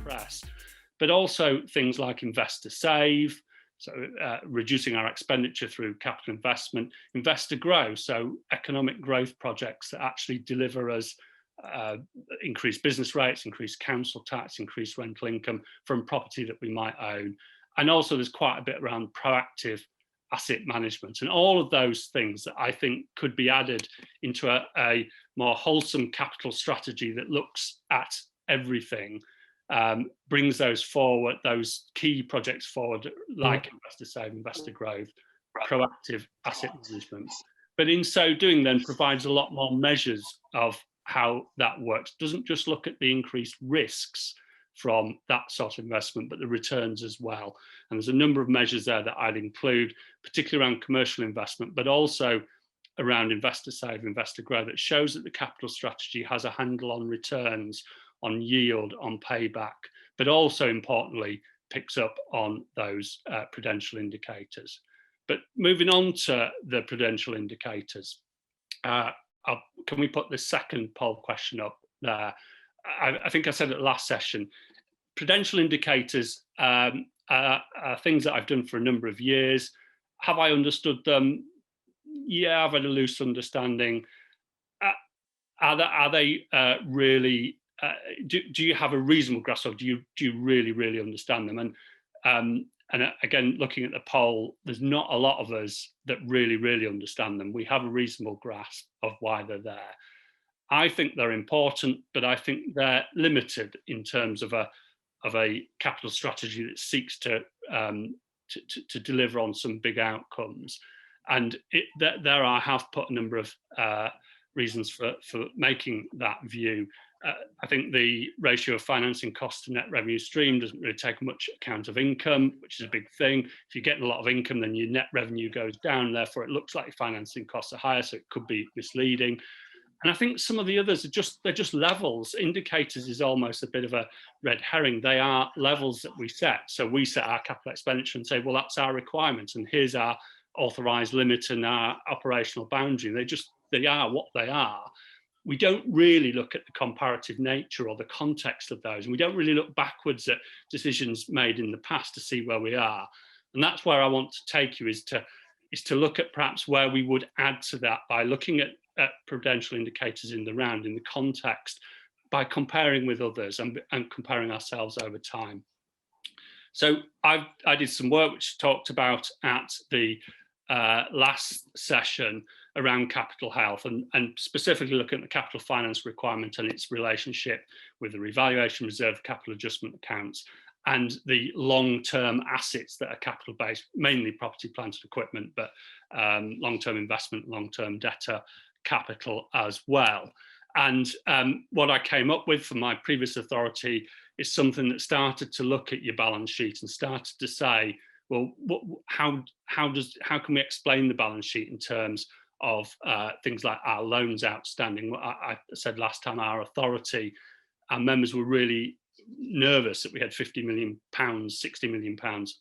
press, but also things like investor save, so reducing our expenditure through capital investment, investor grow, so economic growth projects that actually deliver us increased business rates, increased council tax, increased rental income from property that we might own. And also there's quite a bit around proactive asset management, and all of those things that I think could be added into a more wholesome capital strategy that looks at everything, brings those forward, those key projects forward, like investor save, investor growth, proactive asset management. But in so doing then provides a lot more measures of how that works. Doesn't just look at the increased risks from that sort of investment, but the returns as well. And there's a number of measures there that I'd include, particularly around commercial investment, but also around investor save, investor grow, that shows that the capital strategy has a handle on returns, on yield, on payback, but also importantly picks up on those prudential indicators. But moving on to the prudential indicators, can we put the second poll question up there? I think I said at the last session, prudential indicators are things that I've done for a number of years. Have I understood them? Yeah, I've had a loose understanding. Are they really? Do you have a reasonable grasp of? Do you really understand them? And again, looking at the poll, there's not a lot of us that really understand them. We have a reasonable grasp of why they're there. I think they're important, but I think they're limited in terms of a capital strategy that seeks to deliver on some big outcomes. And there I have put a number of reasons for making that view. I think the ratio of financing cost to net revenue stream doesn't really take much account of income, which is a big thing. If you're getting a lot of income, then your net revenue goes down. Therefore, it looks like your financing costs are higher, so it could be misleading. And I think some of the others they're just levels. Indicators is almost a bit of a red herring. They are levels that we set. So we set our capital expenditure and say, well, that's our requirement, and here's our authorised limit and our operational boundary. They are what they are. We don't really look at the comparative nature or the context of those, and we don't really look backwards at decisions made in the past to see where we are. And that's where I want to take you, is to look at perhaps where we would add to that by looking at prudential indicators in the round, in the context, by comparing with others and comparing ourselves over time. So I did some work which talked about at the last session around capital health, and specifically looking at the capital finance requirement and its relationship with the revaluation reserve, capital adjustment accounts, and the long-term assets that are capital-based, mainly property, plant and equipment, but long-term investment, long-term debtor capital as well. And what I came up with from my previous authority is something that started to look at your balance sheet and started to say, well, how can we explain the balance sheet in terms of things like our loans outstanding? I said last time, our authority, our members were really nervous that we had £50 million, £60 million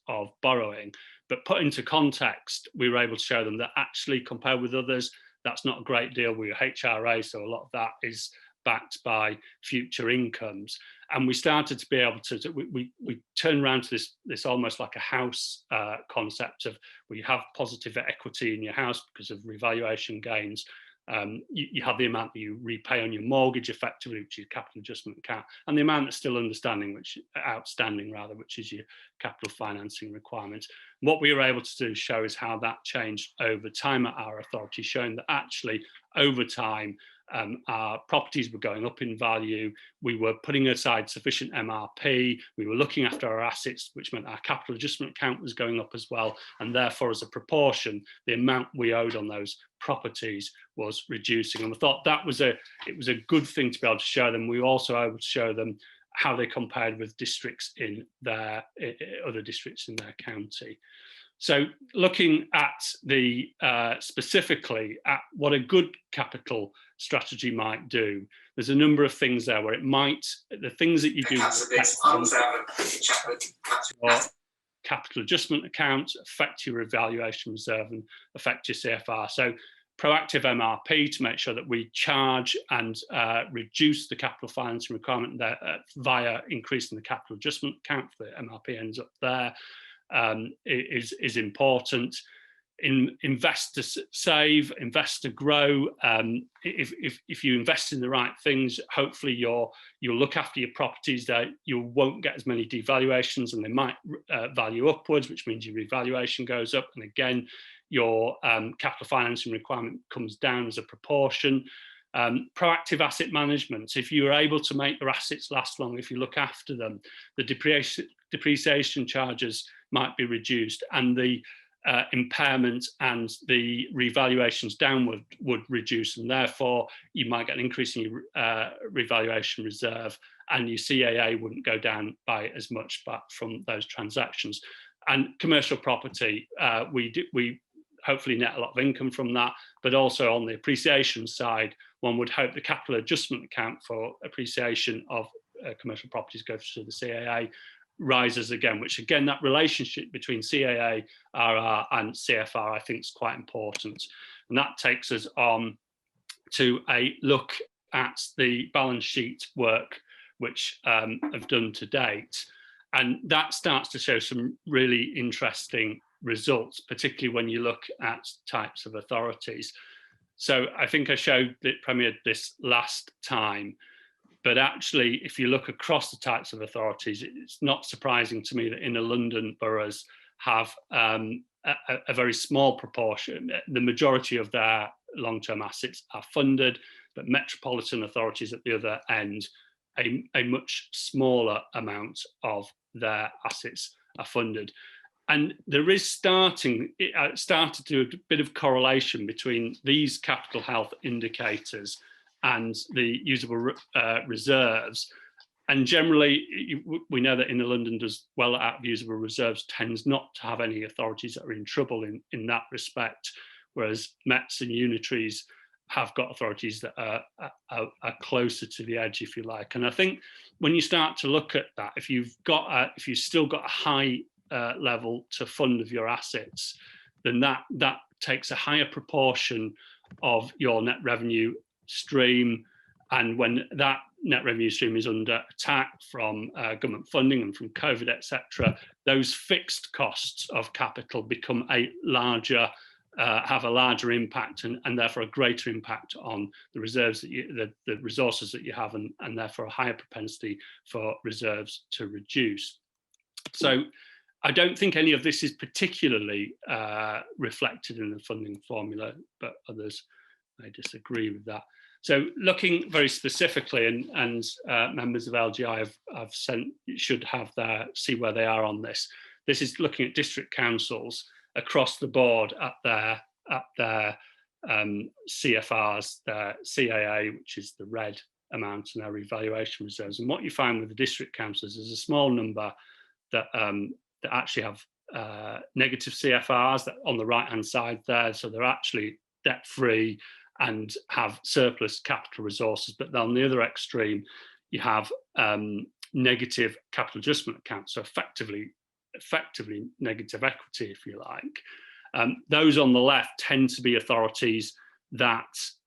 of borrowing. But put into context, we were able to show them that actually, compared with others, that's not a great deal. We're HRA, so a lot of that is backed by future incomes. And we started to be able to, we turned around to this almost like a house concept of, where you have positive equity in your house because of revaluation gains. You have the amount that you repay on your mortgage effectively, which is your capital adjustment account, and the amount that's still outstanding, which is your capital financing requirement. What we were able to do show is how that changed over time at our authority, showing that actually over time our properties were going up in value. We were putting aside sufficient MRP. We were looking after our assets, which meant our capital adjustment account was going up as well. And therefore, as a proportion, the amount we owed on those properties was reducing. And we thought it was a good thing to be able to show them. We were also able to show them how they compared with districts in their other districts in their county. So looking at the specifically at what a good capital strategy might do, there's a number of things there where it might, the things that you do your capital adjustment account, affect your revaluation reserve and affect your CFR. So proactive MRP to make sure that we charge and reduce the capital financing requirement there, via increasing the capital adjustment account. The MRP ends up there, is important. Invest to save, invest to grow. If you invest in the right things, hopefully you'll look after your properties, that you won't get as many devaluations, and they might value upwards, which means your revaluation goes up, and again your capital financing requirement comes down as a proportion. Proactive asset management. If you're able to make your assets last long, if you look after them, the depreciation charges might be reduced, and the impairment and the revaluations downward would reduce, and therefore you might get an increase in your revaluation reserve, and your CAA wouldn't go down by as much from those transactions. And commercial property, we hopefully net a lot of income from that, but also on the appreciation side, one would hope the capital adjustment account for appreciation of commercial properties goes to the CAA rises again, which again, that relationship between CAA, RR and CFR, I think is quite important. And that takes us on to a look at the balance sheet work which I've done to date. And that starts to show some really interesting results, particularly when you look at types of authorities. So I think I showed it premiered this last time, but actually, if you look across the types of authorities, it's not surprising to me that inner London boroughs have a very small proportion. The majority of their long-term assets are funded, but metropolitan authorities at the other end, a much smaller amount of their assets are funded. And there is started to do a bit of correlation between these capital health indicators and the usable reserves. And generally, we know that inner London does well out of usable reserves, tends not to have any authorities that are in trouble in that respect, whereas Mets and Unitaries have got authorities that are closer to the edge, if you like. And I think when you start to look at that, if you've still got a high level to fund of your assets, then that takes a higher proportion of your net revenue stream. And when that net revenue stream is under attack from government funding and from COVID, etc., those fixed costs of capital become have a larger impact, and therefore a greater impact on the reserves the resources that you have, and therefore a higher propensity for reserves to reduce. So I don't think any of this is particularly reflected in the funding formula, but others may disagree with that. So looking very specifically, and members of LGI should see where they are on this. This is looking at district councils across the board at their CFRs, their CAA, which is the red amount, and their revaluation reserves. And what you find with the district councils is a small number that actually have negative CFRs that on the right-hand side there. So they're actually debt-free and have surplus capital resources. But on the other extreme, you have negative capital adjustment accounts, so effectively negative equity, if you like. Those on the left tend to be authorities that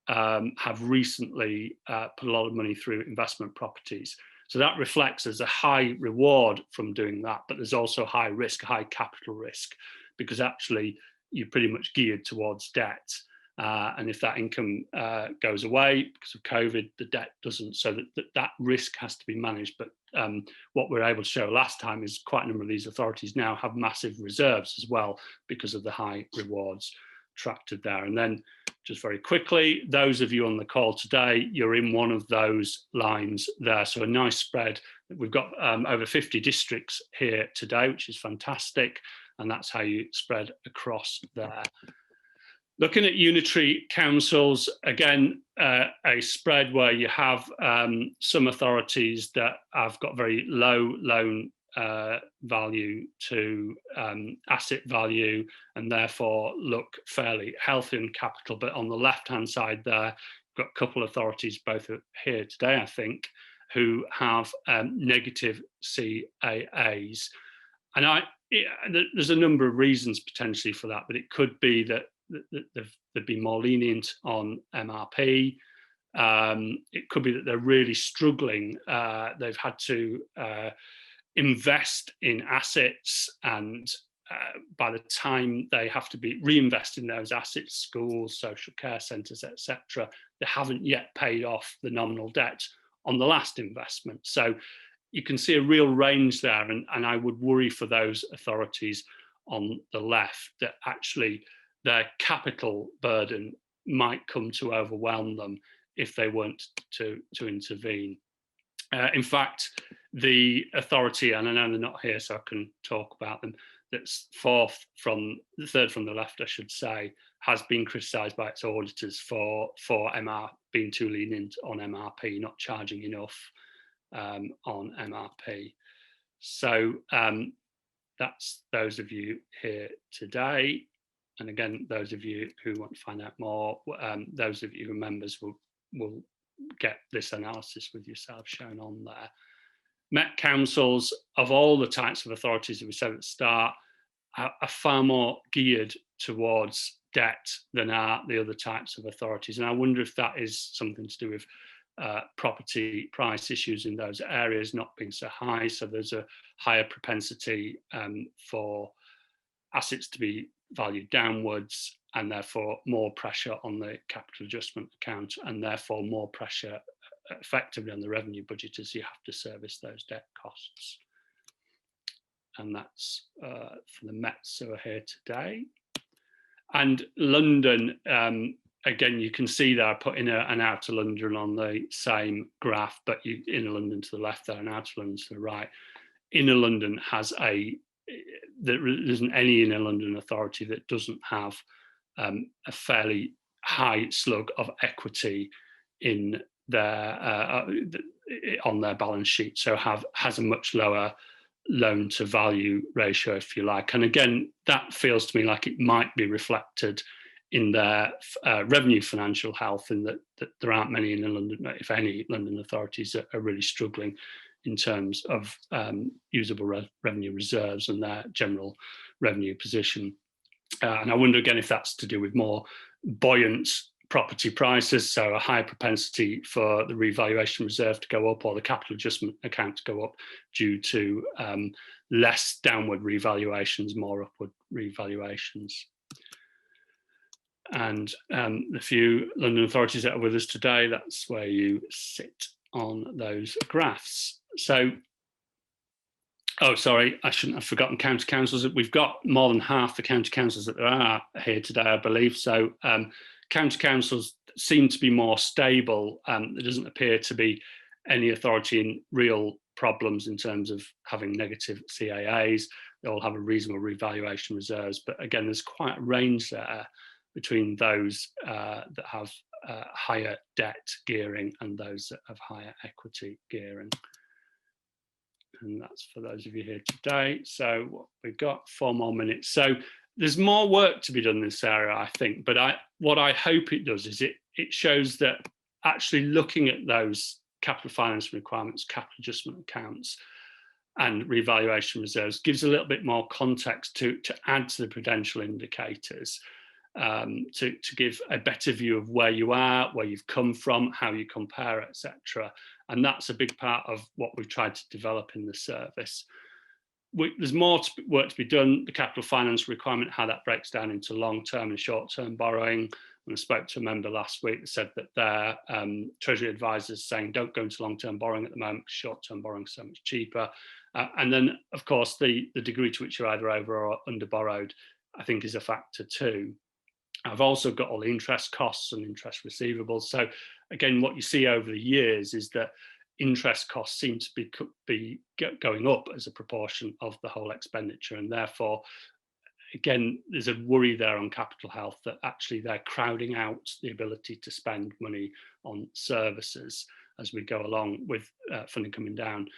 have recently put a lot of money through investment properties. So that reflects as a high reward from doing that, but there's also high risk, high capital risk, because actually you're pretty much geared towards debt. And if that income goes away because of COVID, the debt doesn't, so that risk has to be managed. But what we're able to show last time is quite a number of these authorities now have massive reserves as well because of the high rewards attracted there. And then just very quickly, those of you on the call today, you're in one of those lines there. So a nice spread. We've got over 50 districts here today, which is fantastic. And that's how you spread across there. Looking at unitary councils, again, a spread where you have some authorities that have got very low loan value to asset value, and therefore look fairly healthy in capital. But on the left-hand side there, we've got a couple of authorities, both here today, I think, who have negative CAAs. And there's a number of reasons potentially for that, but it could be that they've been more lenient on MRP. It could be that they're really struggling. They've had to invest in assets, and by the time they have to be reinvesting those assets, schools, social care centres, etc., they haven't yet paid off the nominal debt on the last investment. So you can see a real range there, and I would worry for those authorities on the left that actually their capital burden might come to overwhelm them if they weren't to intervene. In fact, the authority, and I know they're not here so I can talk about them, that's third from the left, I should say, has been criticised by its auditors for being too lenient on MRP, not charging enough on MRP. So that's those of you here today. And again, those of you who want to find out more, those of you who are members will get this analysis with yourself shown on there. Met councils, of all the types of authorities that we said at the start, are far more geared towards debt than are the other types of authorities. And I wonder if that is something to do with property price issues in those areas not being so high. So there's a higher propensity for assets to be valued downwards, and therefore more pressure on the capital adjustment account, and therefore more pressure effectively on the revenue budget as you have to service those debt costs. And that's for the Mets who are here today. And London, again, you can see there I put inner and outer London on the same graph, but inner London to the left there and outer London to the right. Inner London has there isn't any inner London authority that doesn't have a fairly high slug of equity in their on their balance sheet, so has a much lower loan to value ratio, if you like. And again, that feels to me like it might be reflected in their revenue financial health, in that there aren't many in London, if any, London authorities that are really struggling in terms of usable revenue reserves and their general revenue position. And I wonder again if that's to do with more buoyant property prices, so a higher propensity for the revaluation reserve to go up or the capital adjustment account to go up due to less downward revaluations, more upward revaluations. And the few London authorities that are with us today, that's where you sit on those graphs. So, oh, sorry, I shouldn't have forgotten county councils. We've got more than half the county councils that there are here today, I believe. So county councils seem to be more stable. There doesn't appear to be any authority in real problems in terms of having negative CAAs. They all have a reasonable revaluation reserves. But again, there's quite a range there between those that have higher debt gearing and those that have higher equity gearing. And that's for those of you here today. So we've got 4 more minutes. So there's more work to be done in this area, I think. But what I hope it does is it shows that actually looking at those capital finance requirements, capital adjustment accounts, and revaluation reserves gives a little bit more context to add to the prudential indicators, to give a better view of where you are, where you've come from, how you compare, etc. And that's a big part of what we've tried to develop in the service. There's more work to be done. The capital finance requirement, how that breaks down into long-term and short-term borrowing. And I spoke to a member last week that said that their Treasury advisors saying don't go into long-term borrowing at the moment, short-term borrowing is so much cheaper. And then, of course, the degree to which you're either over or under borrowed, I think, is a factor too. I've also got all the interest costs and interest receivables. So again, what you see over the years is that interest costs seem to be going up as a proportion of the whole expenditure. And therefore, again, there's a worry there on capital health that actually they're crowding out the ability to spend money on services as we go along with funding coming down.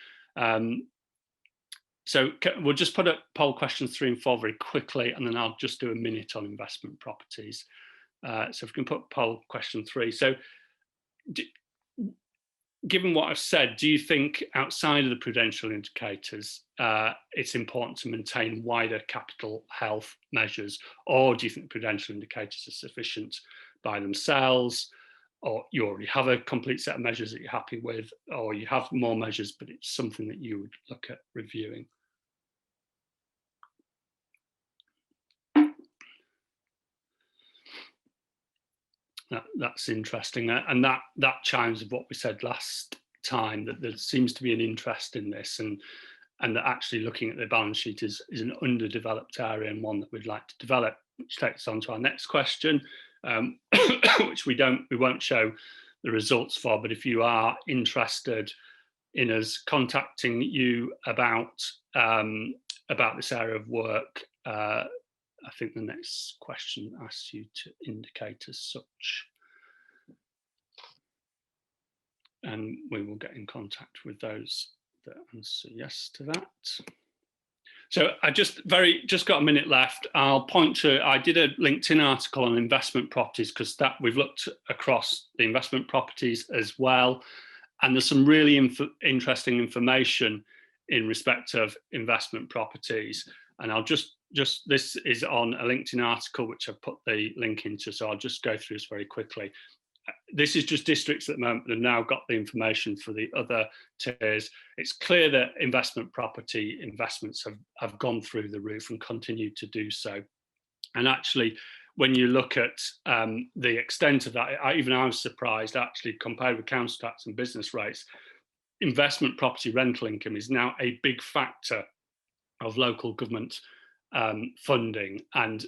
So we'll just put up poll questions 3 and 4 very quickly, and then I'll just do a minute on investment properties. So if we can put poll question 3. So given what I've said, do you think outside of the prudential indicators, it's important to maintain wider capital health measures, or do you think prudential indicators are sufficient by themselves, or you already have a complete set of measures that you're happy with, or you have more measures, but it's something that you would look at reviewing? That's interesting, and that chimes with what we said last time, that there seems to be an interest in this, and that actually looking at the balance sheet is an underdeveloped area, and one that we'd like to develop, which takes us on to our next question, which we won't show the results for, but if you are interested in us contacting you about this area of work, I think the next question asks you to indicate as such, and we will get in contact with those that answer yes to that. So I just got a minute left. I'll point to, I did a LinkedIn article on investment properties, because that we've looked across the investment properties as well, and there's some really interesting information in respect of investment properties. And I'll just this is on a LinkedIn article which I've put the link into, so I'll just go through this very quickly. This is just districts at the moment that have now got the information for the other tiers. It's clear that investment property investments have gone through the roof and continue to do so. And actually, when you look at the extent of that, I was surprised, actually, compared with council tax and business rates, investment property rental income is now a big factor of local government funding, and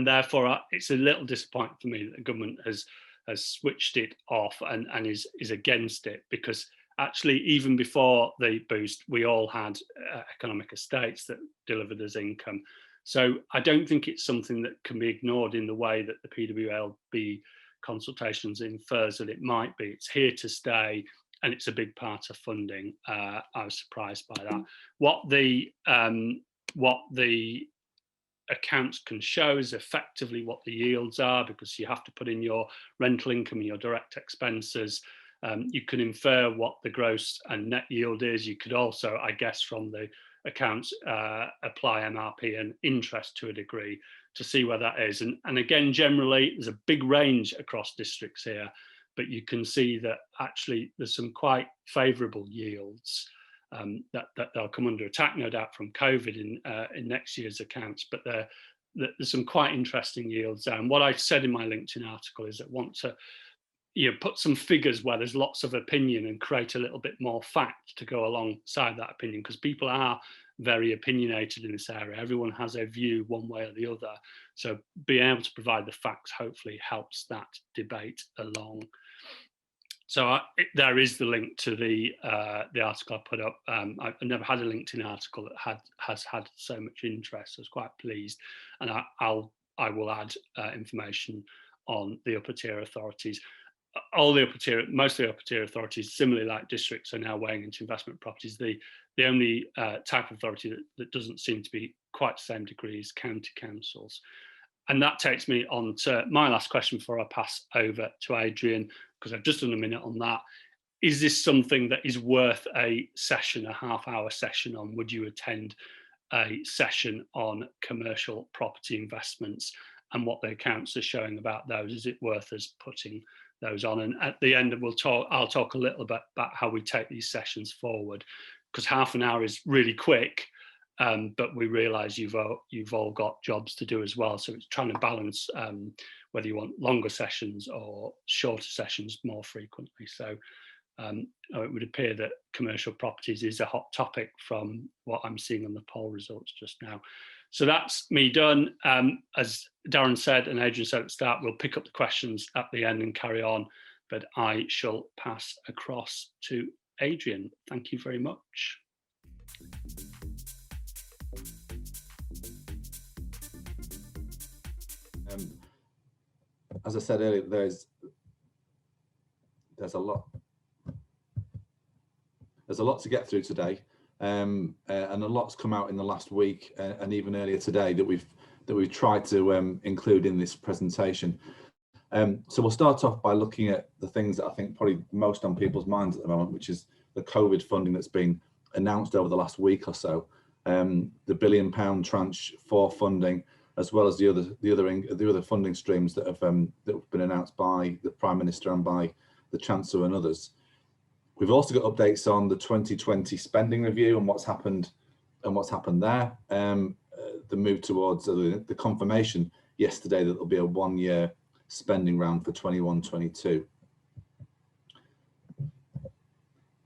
therefore it's a little disappointing for me that the government has switched it off and is against it, because actually even before the boost we all had economic estates that delivered us income. So I don't think it's something that can be ignored in the way that the PWLB consultations infers that it might be. It's here to stay, and it's a big part of funding. I was surprised by that. What the accounts can show is effectively what the yields are, because you have to put in your rental income and your direct expenses. You can infer what the gross and net yield is. You could also, I guess, from the accounts, apply MRP and interest to a degree to see where that is. And again, generally, there's a big range across districts here, but you can see that actually there's some quite favourable yields. That they'll come under attack, no doubt, from COVID in next year's accounts, but there's some quite interesting yields there. And what I've said in my LinkedIn article is that I want to put some figures where there's lots of opinion and create a little bit more fact to go alongside that opinion, because people are very opinionated in this area. Everyone has a view one way or the other. So being able to provide the facts hopefully helps that debate along. So there is the link to the article I put up. I've never had a LinkedIn article that has had so much interest. I was quite pleased, and I will add information on the upper tier authorities. Most of the upper tier authorities, similarly like districts, are now weighing into investment properties. The only type of authority that doesn't seem to be quite the same degree is county councils. And that takes me on to my last question before I pass over to Adrian, because I've just done a minute on that. Is this something that is worth a session, a half-hour session on? Would you attend a session on commercial property investments and what the accounts are showing about those? Is it worth us putting those on? And at the end, I'll talk a little bit about how we take these sessions forward, because half an hour is really quick. But we realise you've all got jobs to do as well. So it's trying to balance whether you want longer sessions or shorter sessions more frequently. So it would appear that commercial properties is a hot topic from what I'm seeing on the poll results just now. So that's me done. As Darren said and Adrian said at the start, we'll pick up the questions at the end and carry on. But I shall pass across to Adrian. Thank you very much. As I said earlier, there's a lot to get through today, and a lot's come out in the last week and even earlier today that we've tried to include in this presentation. So we'll start off by looking at the things that I think probably most on people's minds at the moment, which is the COVID funding that's been announced over the last week or so. The £1 billion tranche for funding, as well as the other funding streams that have been announced by the Prime Minister and by the Chancellor and others. We've also got updates on the 2020 spending review and what's happened there. The move towards the confirmation yesterday that there'll be a 1-year spending round for 21-22.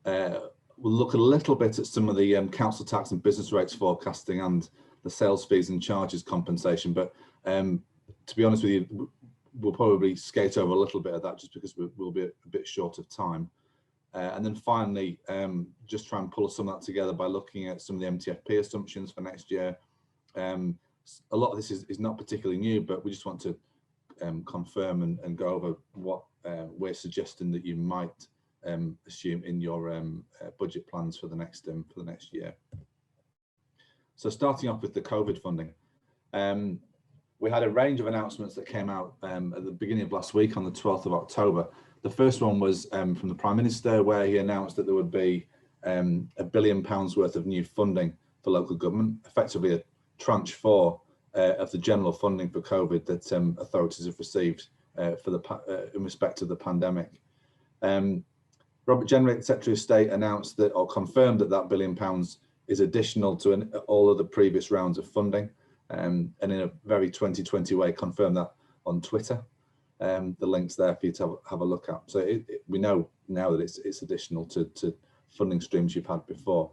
We'll look a little bit at some of the council tax and business rates forecasting and the sales fees and charges compensation, but to be honest with you, we'll probably skate over a little bit of that just because we'll be a bit short of time. And then finally, just try and pull some of that together by looking at some of the MTFP assumptions for next year. A lot of this is not particularly new, but we just want to confirm and go over what we're suggesting that you might assume in your budget plans for the next year. So starting off with the COVID funding, we had a range of announcements that came out at the beginning of last week on the 12th of October. The first one was from the Prime Minister, where he announced that there would be £1 billion worth of new funding for local government, effectively a tranche 4 of the general funding for COVID that authorities have received in respect of the pandemic. Robert Jenrick, Secretary of State, announced that, or confirmed that £1 billion is additional to all of the previous rounds of funding, and in a very 2020 way confirmed that on Twitter. The link's there for you to have a look at. So we know now that it's additional to funding streams you've had before.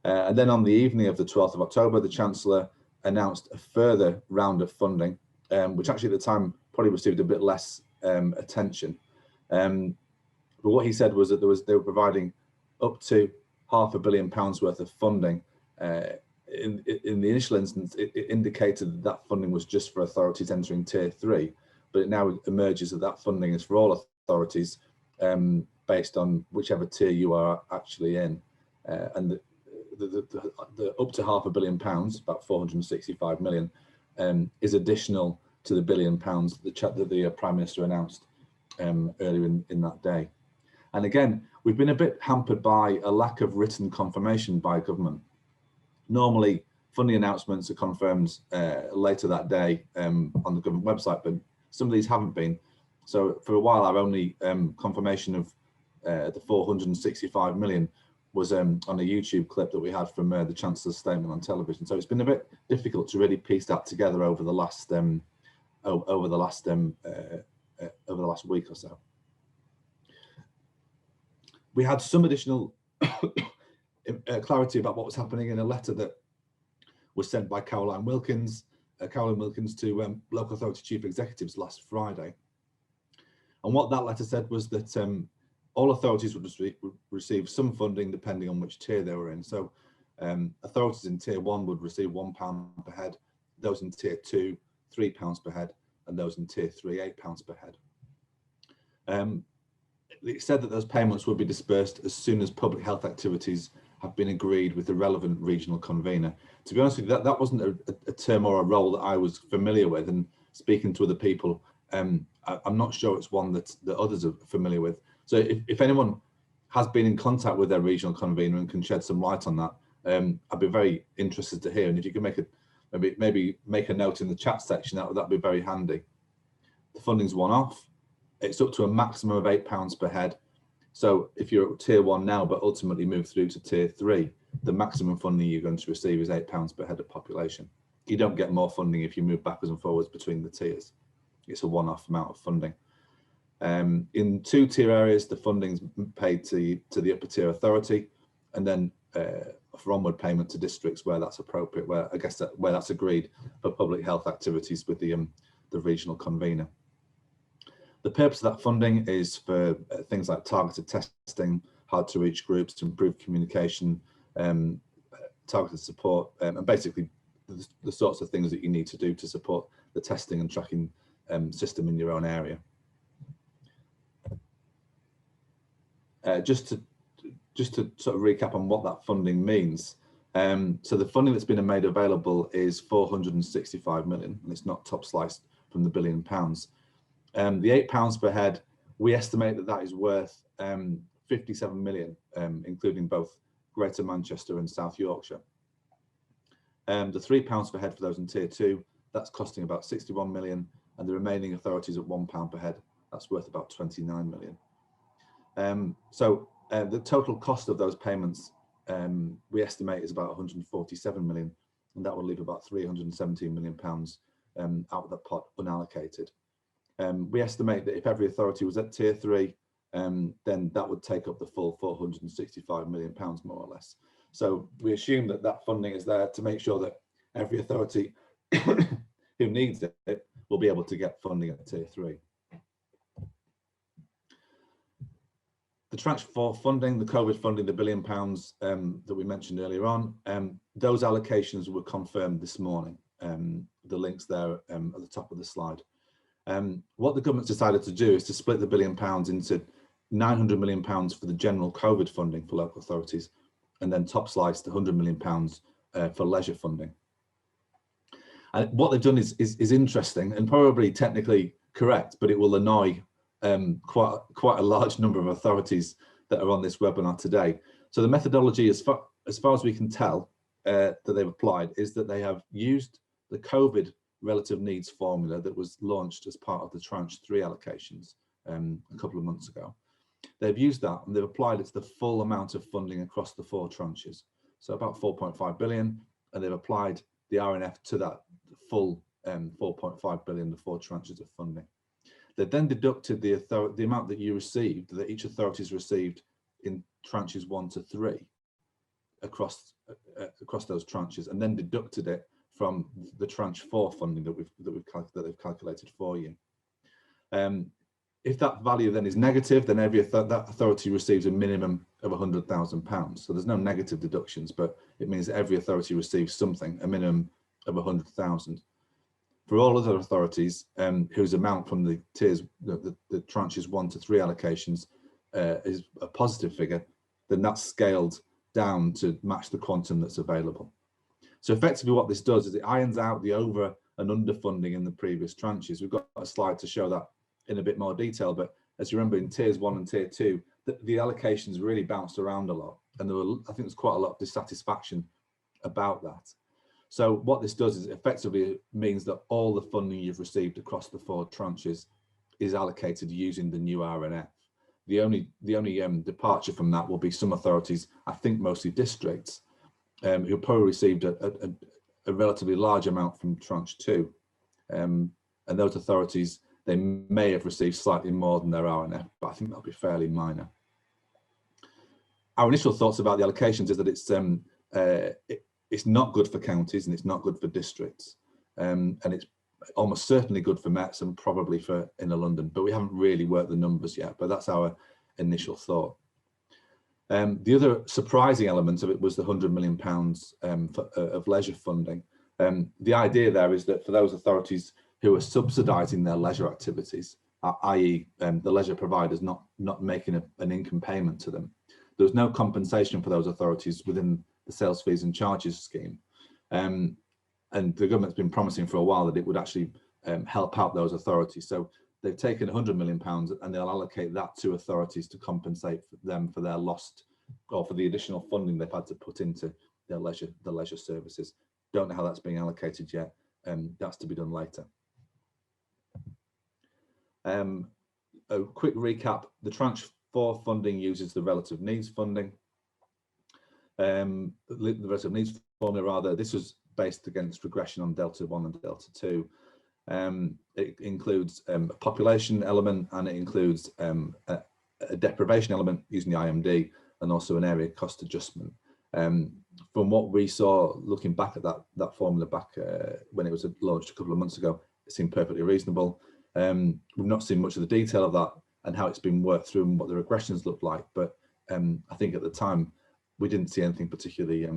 And then on the evening of the 12th of October, the Chancellor announced a further round of funding, which actually at the time probably received a bit less attention. But what he said was that they were providing up to £500 million worth of funding. In the initial instance, it indicated that funding was just for authorities entering Tier 3, but it now emerges that funding is for all authorities based on whichever tier you are actually in. And the up to £500 million, about 465 million, is additional to the £1 billion that the Prime Minister announced earlier in that day. And again, we've been a bit hampered by a lack of written confirmation by government. Normally, funding announcements are confirmed later that day on the government website, but some of these haven't been. So for a while, our only confirmation of the 465 million was on a YouTube clip that we had from the Chancellor's statement on television. So it's been a bit difficult to really piece that together over the last week or so. We had some additional clarity about what was happening in a letter that was sent by Caroline Wilkins to local authority chief executives last Friday. And what that letter said was that all authorities would receive some funding depending on which tier they were in. So authorities in Tier 1 would receive £1 per head, those in Tier 2, £3 per head, and those in Tier 3, £8 per head. It said that those payments would be dispersed as soon as public health activities have been agreed with the relevant regional convener. To be honest with you, that wasn't a term or a role that I was familiar with, and speaking to other people, I'm not sure it's one that others are familiar with. So if anyone has been in contact with their regional convener and can shed some light on that, I'd be very interested to hear. And if you can maybe make a note in the chat section, that'd be very handy. The funding's one-off. It's up to a maximum of £8 per head. So if you're at Tier 1 now, but ultimately move through to Tier 3, the maximum funding you're going to receive is £8 per head of population. You don't get more funding if you move backwards and forwards between the tiers. It's a one-off amount of funding. In 2-tier areas, the funding's paid to the upper tier authority, and then for onward payment to districts where that's appropriate, where that's agreed for public health activities with the regional convener. The purpose of that funding is for things like targeted testing, hard to reach groups, to improve communication, targeted support, and basically the sorts of things that you need to do to support the testing and tracking system in your own area. Just to sort of recap on what that funding means. So the funding that's been made available is 465 million, and it's not top sliced from the £1 billion. The £8 per head, we estimate that that is worth 57 million, including both Greater Manchester and South Yorkshire. The £3 per head for those in tier 2, that's costing about 61 million, and the remaining authorities at £1 per head, that's worth about 29 million. So the total cost of those payments, we estimate, is about 147 million, and that will leave about 317 million pounds out of the pot unallocated. We estimate that if every authority was at tier 3, then that would take up the full 465 million pounds, more or less. So we assume that that funding is there to make sure that every authority who needs it will be able to get funding at tier 3. The tranche 4 funding, the COVID funding, the £1 billion that we mentioned earlier on, those allocations were confirmed this morning. The links there at the top of the slide. What the government's decided to do is to split the £1 billion into £900 million for the general COVID funding for local authorities, and then top slice the £100 million for leisure funding. And what they've done is interesting and probably technically correct, but it will annoy quite a large number of authorities that are on this webinar today. So the methodology, as far as we can tell, that they've applied, is that they have used the COVID relative needs formula that was launched as part of the tranche 3 allocations a couple of months ago. They've used that and they've applied it to the full amount of funding across the 4 tranches, so about 4.5 billion, and they've applied the RNF to that full 4.5 billion, the 4 tranches of funding. They then deducted the amount that you received, that each authority has received in tranches 1 to 3 across those tranches, and then deducted it from the tranche 4 funding that they've calculated for you. If that value then is negative, then that authority receives a minimum of £100,000. So there's no negative deductions, but it means that every authority receives something, a minimum of 100,000. For all other authorities whose amount from the tiers, the tranches 1 to 3 allocations is a positive figure, then that's scaled down to match the quantum that's available. So effectively what this does is it irons out the over and under funding in the previous tranches. We've got a slide to show that in a bit more detail, but as you remember, in tiers 1 and tier 2, the allocations really bounced around a lot, and I think there's quite a lot of dissatisfaction about that. So what this does is effectively means that all the funding you've received across the 4 tranches is allocated using the new RNF. The only departure from that will be some authorities, I think mostly districts, who probably received a relatively large amount from tranche 2, and those authorities, they may have received slightly more than their RNF, but I think that'll be fairly minor. Our initial thoughts about the allocations is that it's not good for counties and it's not good for districts, and it's almost certainly good for Mets and probably for Inner London, but we haven't really worked the numbers yet, but that's our initial thought. The other surprising element of it was the £100 million of leisure funding. The idea there is that for those authorities who are subsidising their leisure activities, i.e. the leisure providers not making an income payment to them, there's no compensation for those authorities within the sales fees and charges scheme. And the government's been promising for a while that it would actually help out those authorities. So they've taken £100 million and they'll allocate that to authorities to compensate them for their lost, or for the additional funding they've had to put into their the leisure services. Don't know how that's being allocated yet. That's to be done later. A quick recap: the tranche 4 funding uses the relative needs funding. The relative needs formula, rather, this was based against regression on Delta 1 and Delta 2. It includes a population element, and it includes a deprivation element using the IMD, and also an area cost adjustment. From what we saw, looking back at that formula back when it was launched a couple of months ago, it seemed perfectly reasonable. We've not seen much of the detail of that and how it's been worked through and what the regressions look like, but I think at the time we didn't see anything particularly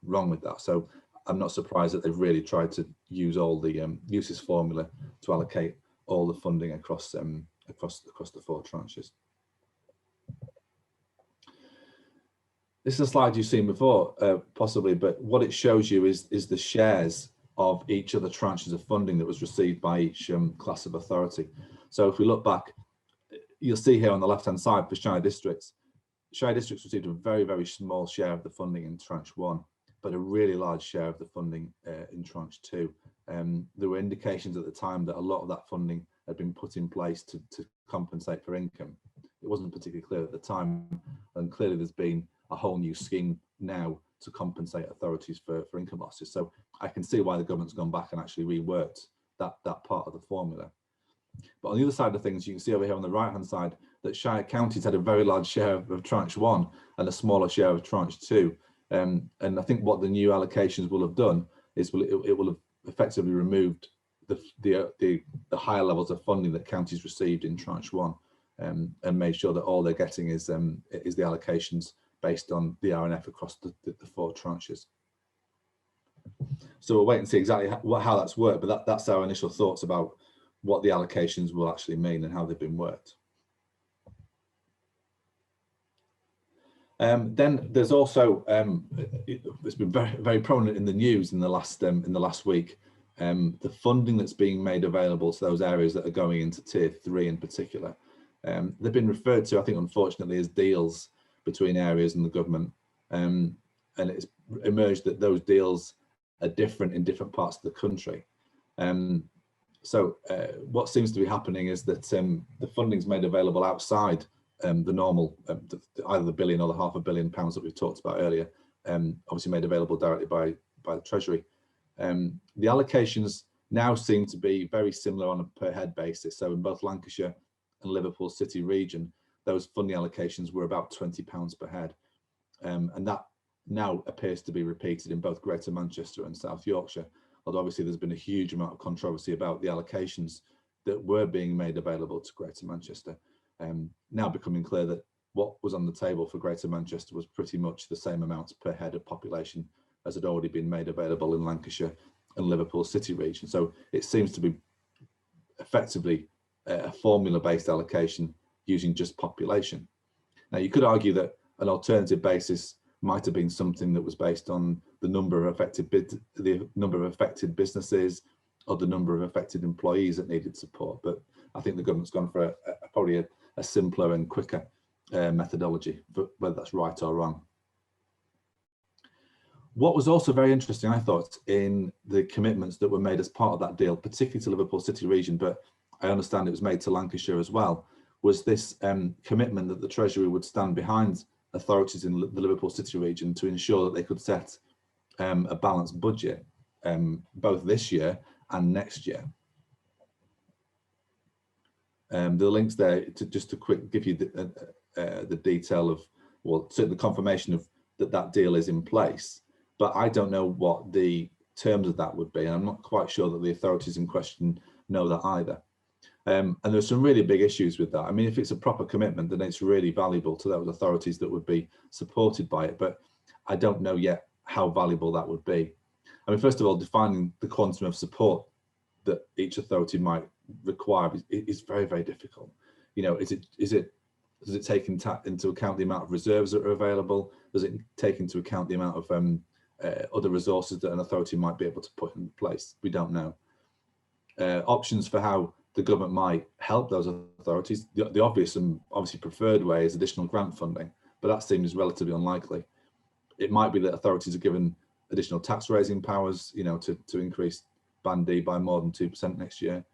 wrong with that. So I'm not surprised that they've really tried to use all the uses formula to allocate all the funding across the 4 tranches. This is a slide you've seen before, possibly, but what it shows you is the shares of each of the tranches of funding that was received by each class of authority. So if we look back, you'll see here on the left-hand side for Shire districts received a very, very small share of the funding in tranche 1, but a really large share of the funding in tranche 2. There were indications at the time that a lot of that funding had been put in place to compensate for income. It wasn't particularly clear at the time, and clearly there's been a whole new scheme now to compensate authorities for income losses. So I can see why the government's gone back and actually reworked that part of the formula. But on the other side of things, you can see over here on the right hand side that Shire counties had a very large share of tranche 1 and a smaller share of tranche 2. And I think what the new allocations will have done is it will have effectively removed the higher levels of funding that counties received in tranche 1, and made sure that all they're getting is the allocations based on the RNF across the 4 tranches. So we'll wait and see exactly how that's worked, but that's our initial thoughts about what the allocations will actually mean and how they've been worked. Then there's also it's been very, very prominent in the news in the last week, the funding that's being made available to those areas that are going into tier 3 in particular. They've been referred to, I think, unfortunately, as deals between areas and the government, and it's emerged that those deals are different in different parts of the country. So what seems to be happening is that the funding's made available outside the normal, either the billion or the £500 million that we've talked about earlier, obviously made available directly by the Treasury. The allocations now seem to be very similar on a per head basis. So in both Lancashire and Liverpool City region, those funding allocations were about £20 per head. And that now appears to be repeated in both Greater Manchester and South Yorkshire, although obviously there's been a huge amount of controversy about the allocations that were being made available to Greater Manchester. Now becoming clear that what was on the table for Greater Manchester was pretty much the same amounts per head of population as had already been made available in Lancashire and Liverpool City region. So it seems to be effectively a formula-based allocation using just population. Now you could argue that an alternative basis might have been something that was based on the number of affected businesses or the number of affected employees that needed support, but I think the government's gone for probably a simpler and quicker methodology, but whether that's right or wrong. What was also very interesting, I thought, in the commitments that were made as part of that deal, particularly to Liverpool City region, but I understand it was made to Lancashire as well, was this commitment that the Treasury would stand behind authorities in the Liverpool City region to ensure that they could set a balanced budget both this year and next year. The links there just to quick give you the detail of, well, certainly the confirmation of that deal is in place, but I don't know what the terms of that would be, and I'm not quite sure that the authorities in question know that either. And there's some really big issues with that. I mean, if it's a proper commitment, then it's really valuable to those authorities that would be supported by it, but I don't know yet how valuable that would be. I mean, first of all, defining the quantum of support that each authority might require is very, very difficult. You know, does it take into account the amount of reserves that are available? Does it take into account the amount of other resources that an authority might be able to put in place? We don't know. Options for how the government might help those authorities, the obvious and obviously preferred way is additional grant funding, but that seems relatively unlikely. It might be that authorities are given additional tax raising powers, you know, to increase Band D by more than 2% next year.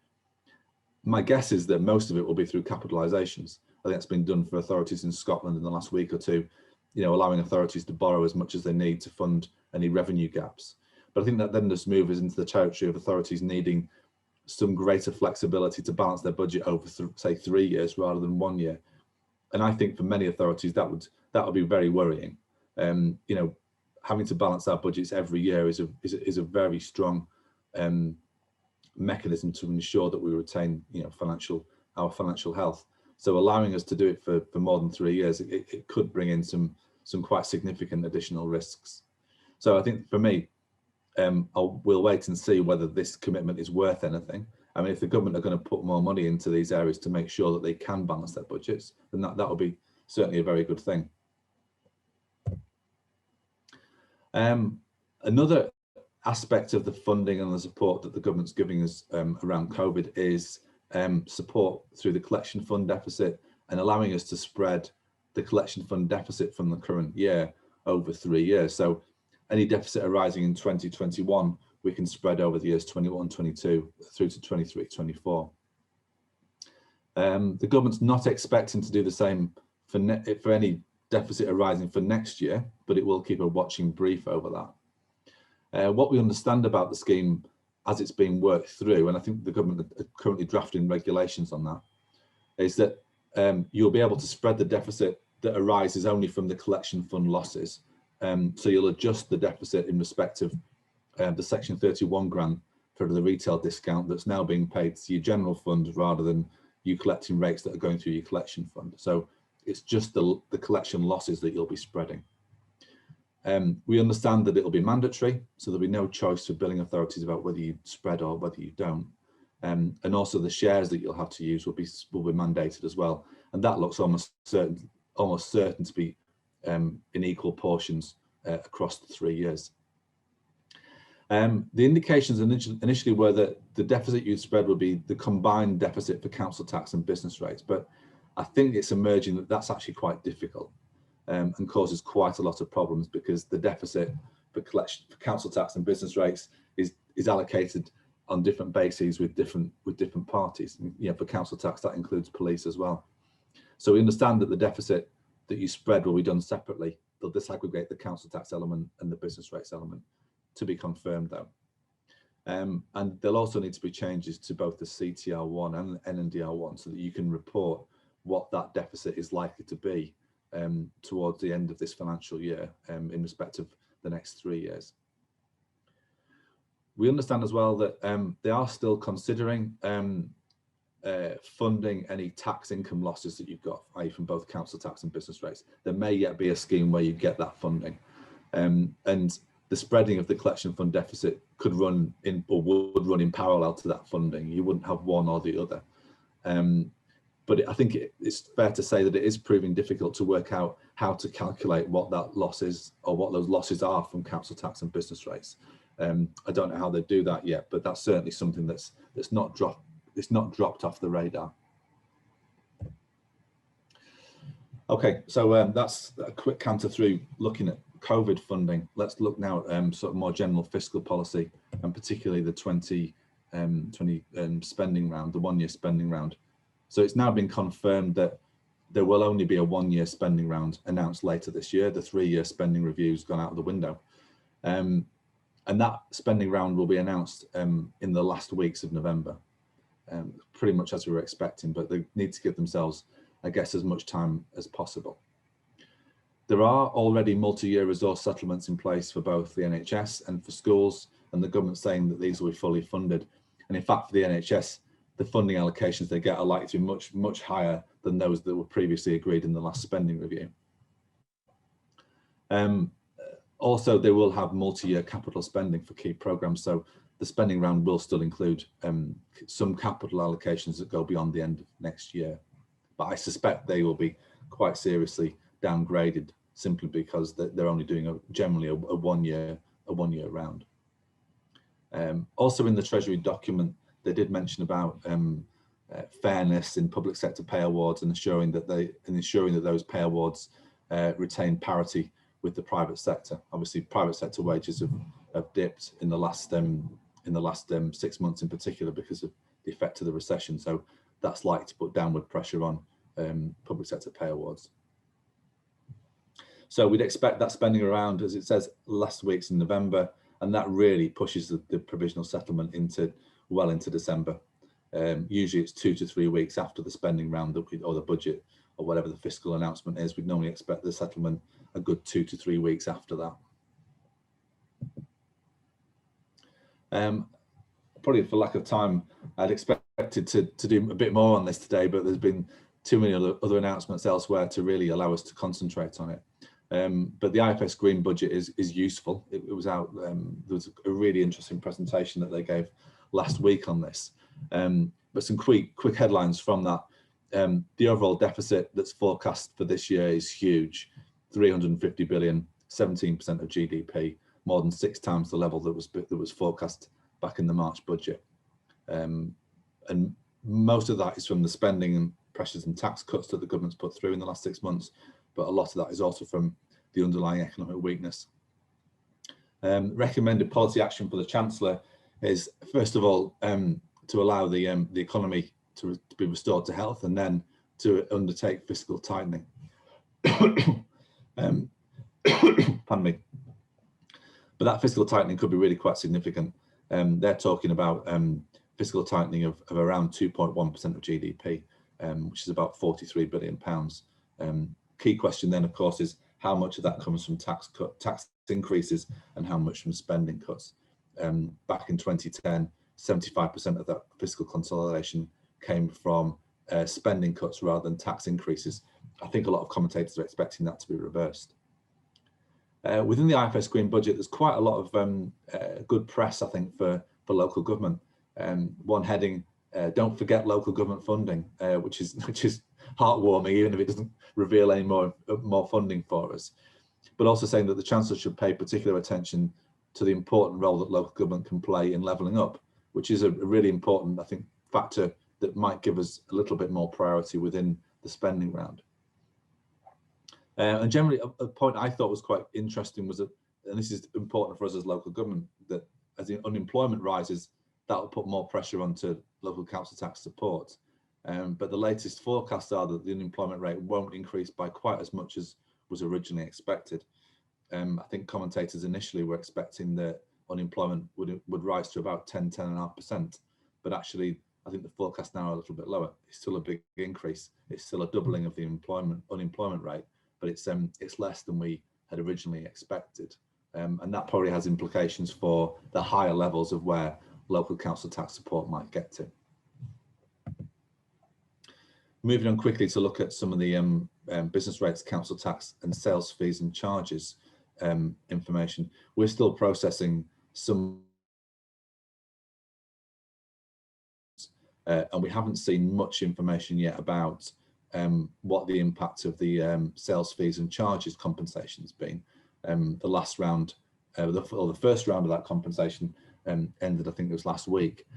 My guess is that most of it will be through capitalisations. I think that's been done for authorities in Scotland in the last week or two, you know, allowing authorities to borrow as much as they need to fund any revenue gaps. But I think that then just moves us into the territory of authorities needing some greater flexibility to balance their budget over, say, 3 years rather than 1 year. And I think for many authorities that would be very worrying. You know, having to balance our budgets every year is a very strong mechanism to ensure that we retain, you know, our financial health. So allowing us to do it for more than 3 years, it could bring in some quite significant additional risks. So I think for me, we'll wait and see whether this commitment is worth anything. I mean, if the government are going to put more money into these areas to make sure that they can balance their budgets, then that will be certainly a very good thing. Another aspect of the funding and the support that the government's giving us around COVID is support through the collection fund deficit and allowing us to spread the collection fund deficit from the current year over 3 years. So any deficit arising in 2021, we can spread over the years 21, 22 through to 23, 24. The government's not expecting to do the same for any deficit arising for next year, but it will keep a watching brief over that. What we understand about the scheme as it's being worked through, and I think the government are currently drafting regulations on that, is that you'll be able to spread the deficit that arises only from the collection fund losses. So you'll adjust the deficit in respect of the Section 31 grant for the retail discount that's now being paid to your general fund rather than you collecting rates that are going through your collection fund. So it's just the collection losses that you'll be spreading. We understand that it'll be mandatory, so there'll be no choice for billing authorities about whether you spread or whether you don't. And also the shares that you'll have to use will be mandated as well. And that looks almost certain to be in equal portions across the 3 years. The indications initially were that the deficit you'd spread would be the combined deficit for council tax and business rates, but I think it's emerging that that's actually quite difficult and causes quite a lot of problems because the deficit for council tax and business rates is allocated on different bases with different parties. You know, for council tax that includes police as well. So we understand that the deficit that you spread will be done separately. They'll disaggregate the council tax element and the business rates element, to be confirmed though. And there'll also need to be changes to both the CTR1 and NNDR1 so that you can report what that deficit is likely to be towards the end of this financial year in respect of the next 3 years. We understand as well that they are still considering funding any tax income losses that you've got, i.e. from both council tax and business rates. There may yet be a scheme where you get that funding. And the spreading of the collection fund deficit could run in or would run in parallel to that funding. You wouldn't have one or the other. But I think it's fair to say that it is proving difficult to work out how to calculate what that loss is or what those losses are from council tax and business rates. I don't know how they do that yet, but that's certainly something that's not dropped off the radar. Okay, so that's a quick canter through looking at COVID funding. Let's look now at sort of more general fiscal policy and particularly the 2020 spending round, the 1 year spending round. So it's now been confirmed that there will only be a 1 year spending round announced later this year. The 3 year spending review's gone out of the window. And that spending round will be announced in the last weeks of November, pretty much as we were expecting, but they need to give themselves, I guess, as much time as possible. There are already multi-year resource settlements in place for both the NHS and for schools, and the government saying that these will be fully funded. And in fact, for the NHS, the funding allocations they get are likely to be much higher than those that were previously agreed in the last spending review. Also, they will have multi-year capital spending for key programmes, so the spending round will still include some capital allocations that go beyond the end of next year. But I suspect they will be quite seriously downgraded simply because they're only doing generally a one year round. Also in the Treasury document, they did mention about fairness in public sector pay awards and ensuring that those pay awards retain parity with the private sector. Obviously, private sector wages have dipped in the last 6 months in particular because of the effect of the recession. So that's likely to put downward pressure on public sector pay awards. So we'd expect that spending around, as it says, last week's in November, and that really pushes the provisional settlement well into December. Usually it's 2 to 3 weeks after the spending round or the budget or whatever the fiscal announcement is. We'd normally expect the settlement a good 2 to 3 weeks after that. Probably for lack of time, I'd expected to do a bit more on this today, but there's been too many other announcements elsewhere to really allow us to concentrate on it. But the IFS Green Budget is useful. It was out, there was a really interesting presentation that they gave last week on this. But some quick headlines from that. The overall deficit that's forecast for this year is huge, 350 billion, 17% of GDP. more than 6 times the level that was forecast back in the March budget. And most of that is from the spending and pressures and tax cuts that the government's put through in the last 6 months, but a lot of that is also from the underlying economic weakness. Recommended policy action for the Chancellor is, first of all, to allow the economy to be restored to health, and then to undertake fiscal tightening. Pardon me. But that fiscal tightening could be really quite significant. They're talking about fiscal tightening of around 2.1% of GDP, which is about £43 billion. Key question then, of course, is how much of that comes from tax increases and how much from spending cuts. Back in 2010, 75% of that fiscal consolidation came from spending cuts rather than tax increases. I think a lot of commentators are expecting that to be reversed. Within the IFS Green Budget, there's quite a lot of good press, I think, for local government. One heading, "Don't forget local government funding," which is heartwarming, even if it doesn't reveal any more funding for us. But also saying that the Chancellor should pay particular attention to the important role that local government can play in levelling up, which is a really important, I think, factor that might give us a little bit more priority within the spending round. And generally, a point I thought was quite interesting was that, and this is important for us as local government, that as the unemployment rises, that will put more pressure onto local council tax support. But the latest forecasts are that the unemployment rate won't increase by quite as much as was originally expected. I think commentators initially were expecting that unemployment would rise to about 10–10.5%, but actually I think the forecast now are a little bit lower. It's still a big increase. It's still a doubling of the unemployment rate, but it's less than we had originally expected. And that probably has implications for the higher levels of where local council tax support might get to. Moving on quickly to look at some of the business rates, council tax and sales fees and charges information. We're still processing some, and we haven't seen much information yet about what the impact of the sales fees and charges compensation has been. The last round, the first round of that compensation ended, I think it was last week.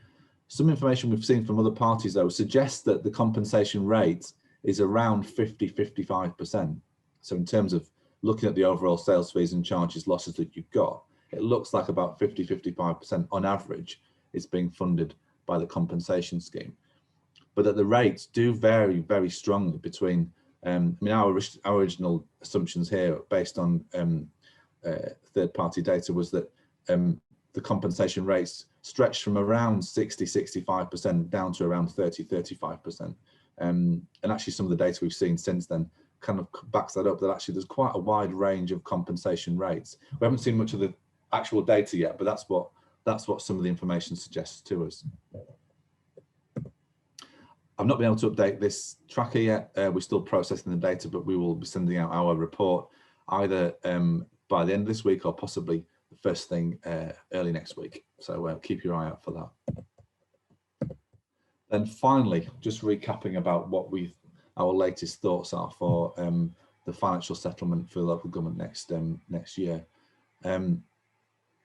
Some information we've seen from other parties, though, suggests that the compensation rate is around 50–55%. So in terms of looking at the overall sales fees and charges losses that you've got, it looks like about 50–55% on average is being funded by the compensation scheme. But that the rates do vary very strongly between, I mean, our original assumptions here based on third-party data was that the compensation rates stretched from around 60–65% down to around 30–35%. And actually some of the data we've seen since then kind of backs that up, that actually there's quite a wide range of compensation rates. We haven't seen much of the actual data yet, but that's what some of the information suggests to us. I've not been able to update this tracker yet. We're still processing the data, but we will be sending out our report either by the end of this week or possibly the first thing early next week. So keep your eye out for that. Then finally, just recapping about what our latest thoughts are for the financial settlement for local government next year.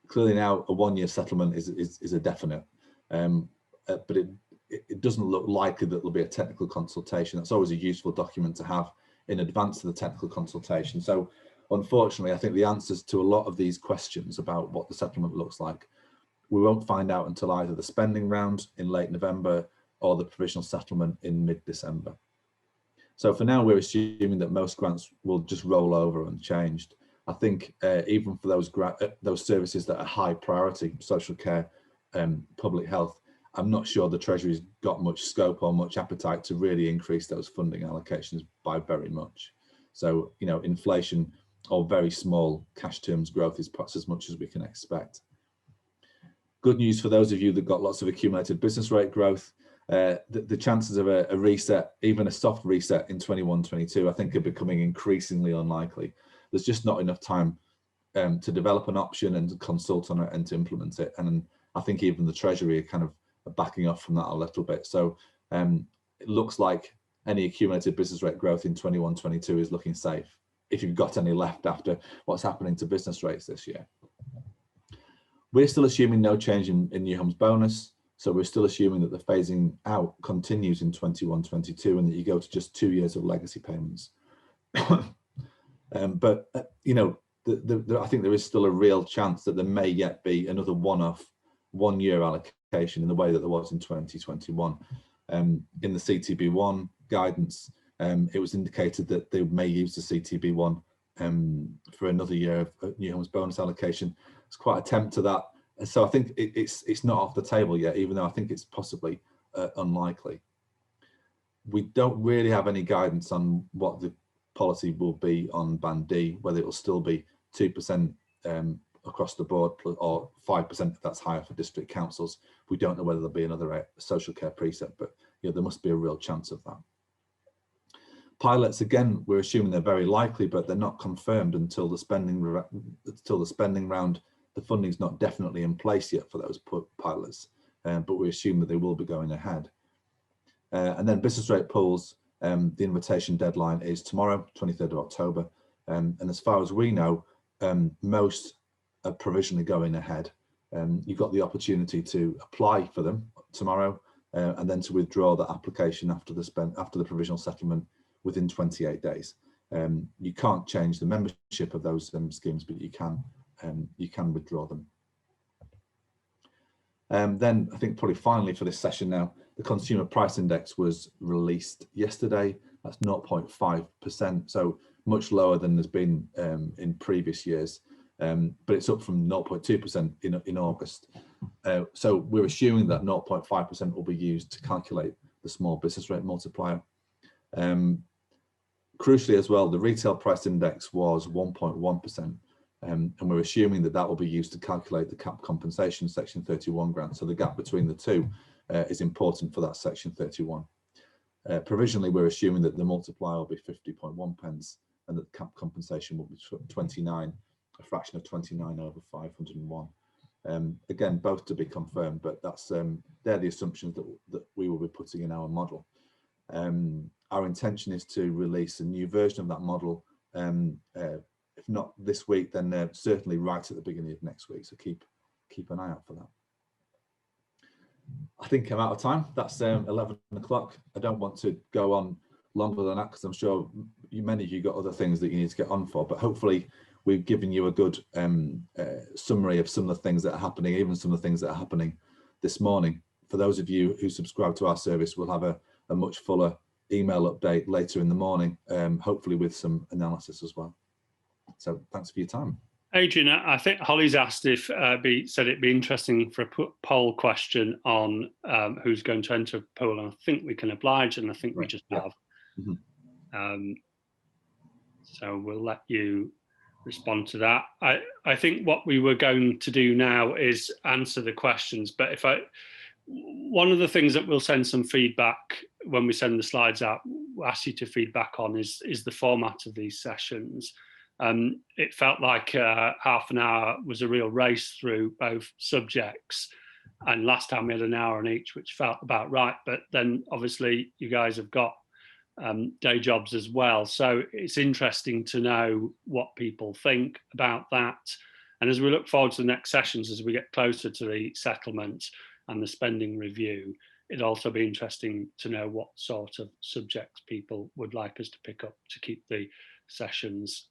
Clearly now a one-year settlement is a definite, but it doesn't look likely that there'll be a technical consultation. That's always a useful document to have in advance of the technical consultation. So unfortunately, I think the answers to a lot of these questions about what the settlement looks like, we won't find out until either the spending round in late November or the provisional settlement in mid-December. So for now, we're assuming that most grants will just roll over unchanged. I think even for those services that are high priority, social care, public health, I'm not sure the Treasury's got much scope or much appetite to really increase those funding allocations by very much. So, you know, inflation or very small cash terms growth is perhaps as much as we can expect. Good news for those of you that got lots of accumulated business rate growth. The chances of a reset, even a soft reset in 21–22, I think are becoming increasingly unlikely. There's just not enough time to develop an option and to consult on it and to implement it. And I think even the Treasury are kind of backing off from that a little bit. So it looks like any accumulated business rate growth in 21–22 is looking safe, if you've got any left after what's happening to business rates this year. We're still assuming no change in new homes bonus. So we're still assuming that the phasing out continues in 21-22 and that you go to just 2 years of legacy payments. But you know, I think there is still a real chance that there may yet be another one-off 1 year allocation in the way that there was in 2021. In the CTB1 guidance, it was indicated that they may use the CTB1 for another year of new homes bonus allocation. It's quite a tempt to that. And so I think it's not off the table yet, even though I think it's possibly unlikely. We don't really have any guidance on what the policy will be on Band D, whether it will still be 2% across the board or 5% if that's higher for district councils. We don't know whether there'll be another social care precept, but you know, there must be a real chance of that. Pilots, again, we're assuming they're very likely, but they're not confirmed until the spending round. The funding's not definitely in place yet for those pilots, but we assume that they will be going ahead. And then business rate pools, the invitation deadline is tomorrow, 23rd of October. And as far as we know, most are provisionally going ahead. You've got the opportunity to apply for them tomorrow and then to withdraw that application after the provisional settlement within 28 days. You can't change the membership of those schemes, but you can withdraw them. Then I think probably finally for this session now, the Consumer Price Index was released yesterday. That's 0.5%, so much lower than there's been in previous years, but it's up from 0.2% in August. So we're assuming that 0.5% will be used to calculate the small business rate multiplier. Crucially as well, the retail price index was 1.1%. And we're assuming that that will be used to calculate the cap compensation section 31 grant. So the gap between the two is important for that section 31. Provisionally, we're assuming that the multiplier will be 50.1 pence and that the cap compensation will be 29, a fraction of 29 over 501. Again, both to be confirmed, but that's they're the assumptions that we will be putting in our model. Our intention is to release a new version of that model if not this week, then certainly right at the beginning of next week. So keep an eye out for that. I think I'm out of time. That's 11 o'clock. I don't want to go on longer than that because I'm sure many of you got other things that you need to get on for. But hopefully we've given you a good summary of some of the things that are happening, even some of the things that are happening this morning. For those of you who subscribe to our service, we'll have a much fuller email update later in the morning, hopefully with some analysis as well. So thanks for your time. Adrian, I think Holly's asked if said it'd be interesting for a poll question on who's going to enter a poll, and I think we can oblige, and I think we just have. Mm-hmm. So we'll let you respond to that. I think what we were going to do now is answer the questions, but one of the things that we'll send some feedback when we send the slides out, we'll ask you to feedback on is the format of these sessions. It felt like half an hour was a real race through both subjects, and last time we had an hour on each, which felt about right, but then obviously you guys have got day jobs as well, so it's interesting to know what people think about that. And as we look forward to the next sessions, as we get closer to the settlement and the spending review, it'd also be interesting to know what sort of subjects people would like us to pick up to keep the sessions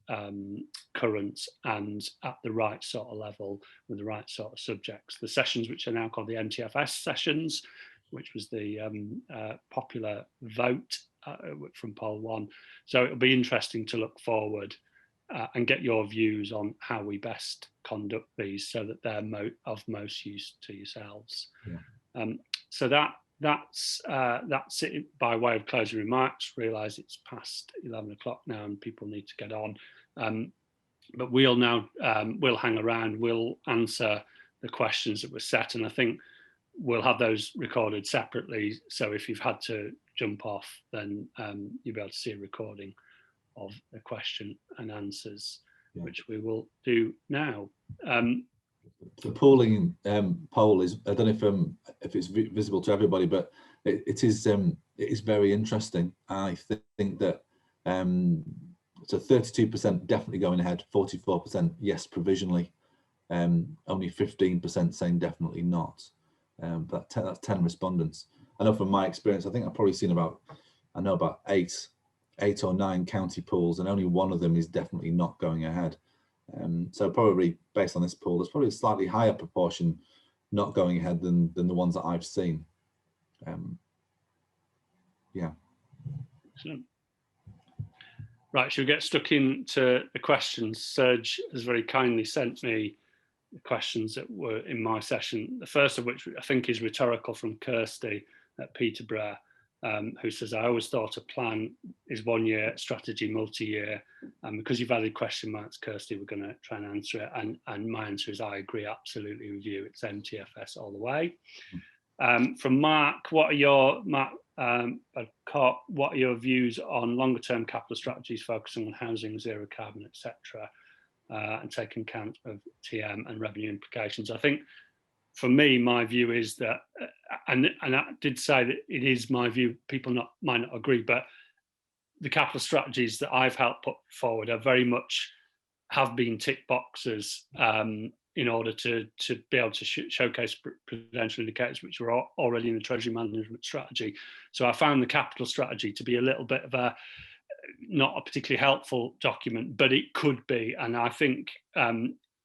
current and at the right sort of level with the right sort of subjects. The sessions which are now called the MTFS sessions, which was the popular vote from poll 1. So it'll be interesting to look forward and get your views on how we best conduct these so that they're of most use to yourselves. Yeah. So that's it by way of closing remarks. Realise it's past 11 o'clock now and people need to get on. But we'll now, we'll hang around, we'll answer the questions that were set, and I think we'll have those recorded separately. So if you've had to jump off, then you'll be able to see a recording of the question and answers, yeah, which we will do now. The polling poll is, I don't know if it's visible to everybody, but it is very interesting. I think that so 32% definitely going ahead, 44% yes provisionally, only 15% saying definitely not. That's 10 respondents. I know from my experience, I think I've probably seen about eight or nine county pools, and only one of them is definitely not going ahead. So probably based on this pool, there's probably a slightly higher proportion not going ahead than the ones that I've seen. Yeah. Excellent. Right, should we get stuck into the questions? Serge has very kindly sent me the questions that were in my session, the first of which I think is rhetorical, from Kirsty at Peterborough, who says, I always thought a plan is 1 year, strategy multi-year. And because you've added question marks, Kirsty, we're going to try and answer it. And my answer is, I agree absolutely with you. It's MTFS all the way. From Mark, what are your views on longer term capital strategies focusing on housing, zero carbon, etc., and taking account of TM and revenue implications? I think for me, my view is that, and I did say that it is my view, people might not agree, but the capital strategies that I've helped put forward are very much have been tick boxes in order to be able to showcase prudential indicators which were already in the Treasury management strategy. So I found the capital strategy to be a little bit of not a particularly helpful document, but it could be. And I think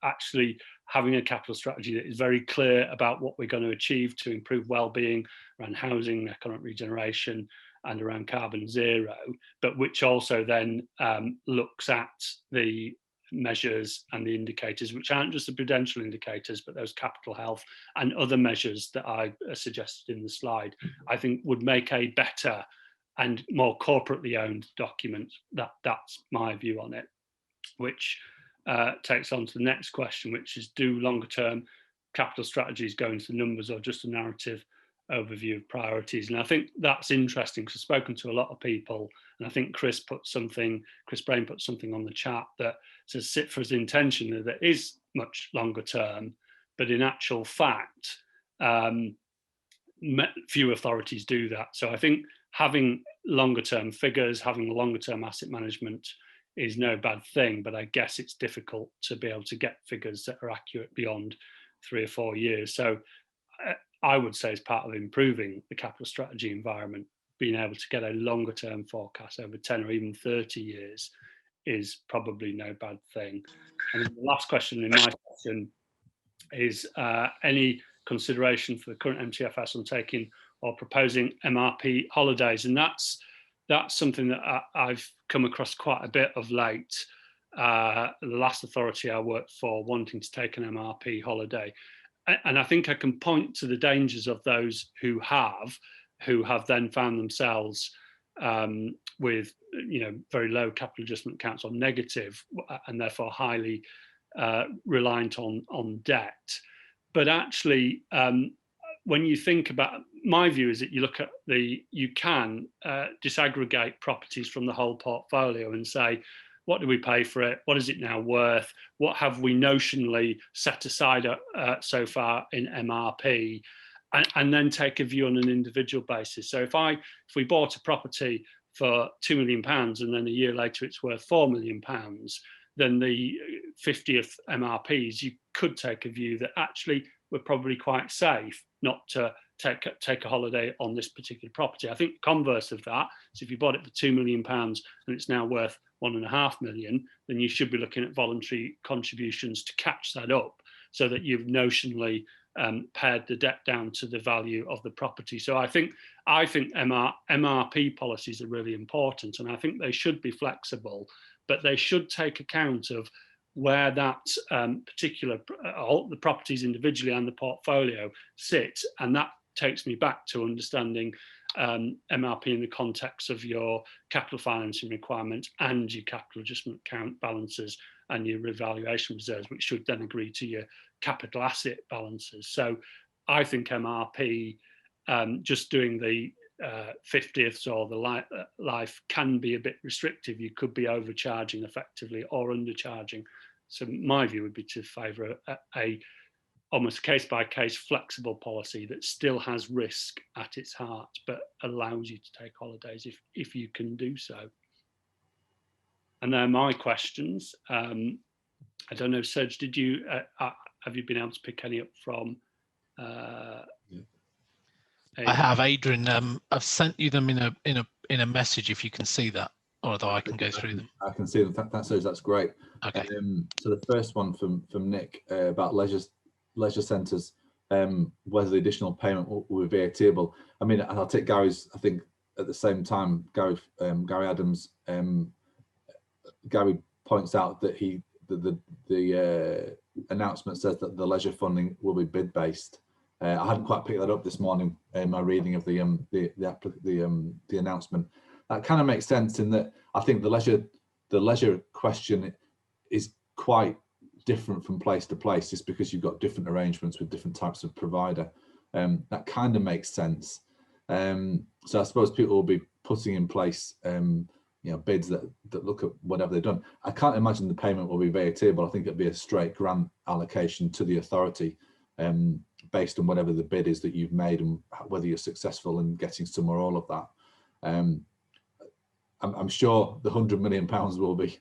actually having a capital strategy that is very clear about what we're going to achieve to improve well-being around housing, economic regeneration, and around carbon zero, but which also then looks at the measures and the indicators, which aren't just the prudential indicators, but those capital health and other measures that I suggested in the slide, I think would make a better and more corporately owned document. That's my view on it, which takes on to the next question, which is, do longer term capital strategies go into the numbers or just a narrative overview of priorities? And I think that's interesting because I've spoken to a lot of people, and I think Chris Brain put something on the chat that says CITFRA's intention that is much longer term, but in actual fact, few authorities do that. So I think having longer term figures, having longer term asset management is no bad thing, but I guess it's difficult to be able to get figures that are accurate beyond 3 or 4 years. So I would say, as part of improving the capital strategy environment, being able to get a longer term forecast over 10 or even 30 years is probably no bad thing. And the last question in my section is any consideration for the current MTFS on taking or proposing MRP holidays? And that's something that I've come across quite a bit of late. The last authority I worked for wanting to take an MRP holiday. And I think I can point to the dangers of those who have then found themselves with very low capital adjustment counts or negative, and therefore highly reliant on debt. But actually, when you think about, my view is that you look at you can disaggregate properties from the whole portfolio and say, what do we pay for it? What is it now worth? What have we notionally set aside so far in MRP? And then take a view on an individual basis. So if we bought a property for £2 million and then a year later it's worth £4 million, then the 50th MRPs, you could take a view that actually we're probably quite safe not to take a holiday on this particular property. I think the converse of that is if you bought it for £2 million and it's now worth £1.5 million, then you should be looking at voluntary contributions to catch that up so that you've notionally pared the debt down to the value of the property. So I think MRP policies are really important, and I think they should be flexible, but they should take account of where that particular, all the properties individually and the portfolio sit. And that takes me back to understanding MRP in the context of your capital financing requirements and your capital adjustment account balances and your revaluation reserves, which should then agree to your capital asset balances. So I think MRP, just doing the 50ths or the life can be a bit restrictive. You could be overcharging effectively or undercharging. So my view would be to favour a almost case-by-case flexible policy that still has risk at its heart, but allows you to take holidays if you can do so. And they're my questions. I don't know, Serge, did you have you been able to pick any up from? I have, Adrian. I've sent you them in a message if you can see that, although I can go through them. I can see them. That's great. Okay. So the first one from Nick about leisure centres, whether the additional payment will be VAT-able. I mean, and I'll take Gary's. I think at the same time, Gary Adams. Gary points out that the announcement says that the leisure funding will be bid based. I hadn't quite picked that up this morning in my reading of the announcement. That kind of makes sense in that I think the leisure question is quite different from place to place, just because you've got different arrangements with different types of provider. That kind of makes sense. So I suppose people will be putting in place bids that look at whatever they've done. I can't imagine the payment will be VAT-able. I think it'll be a straight grant allocation to the authority, based on whatever the bid is that you've made and whether you're successful in getting some or all of that. I'm sure the £100 million will be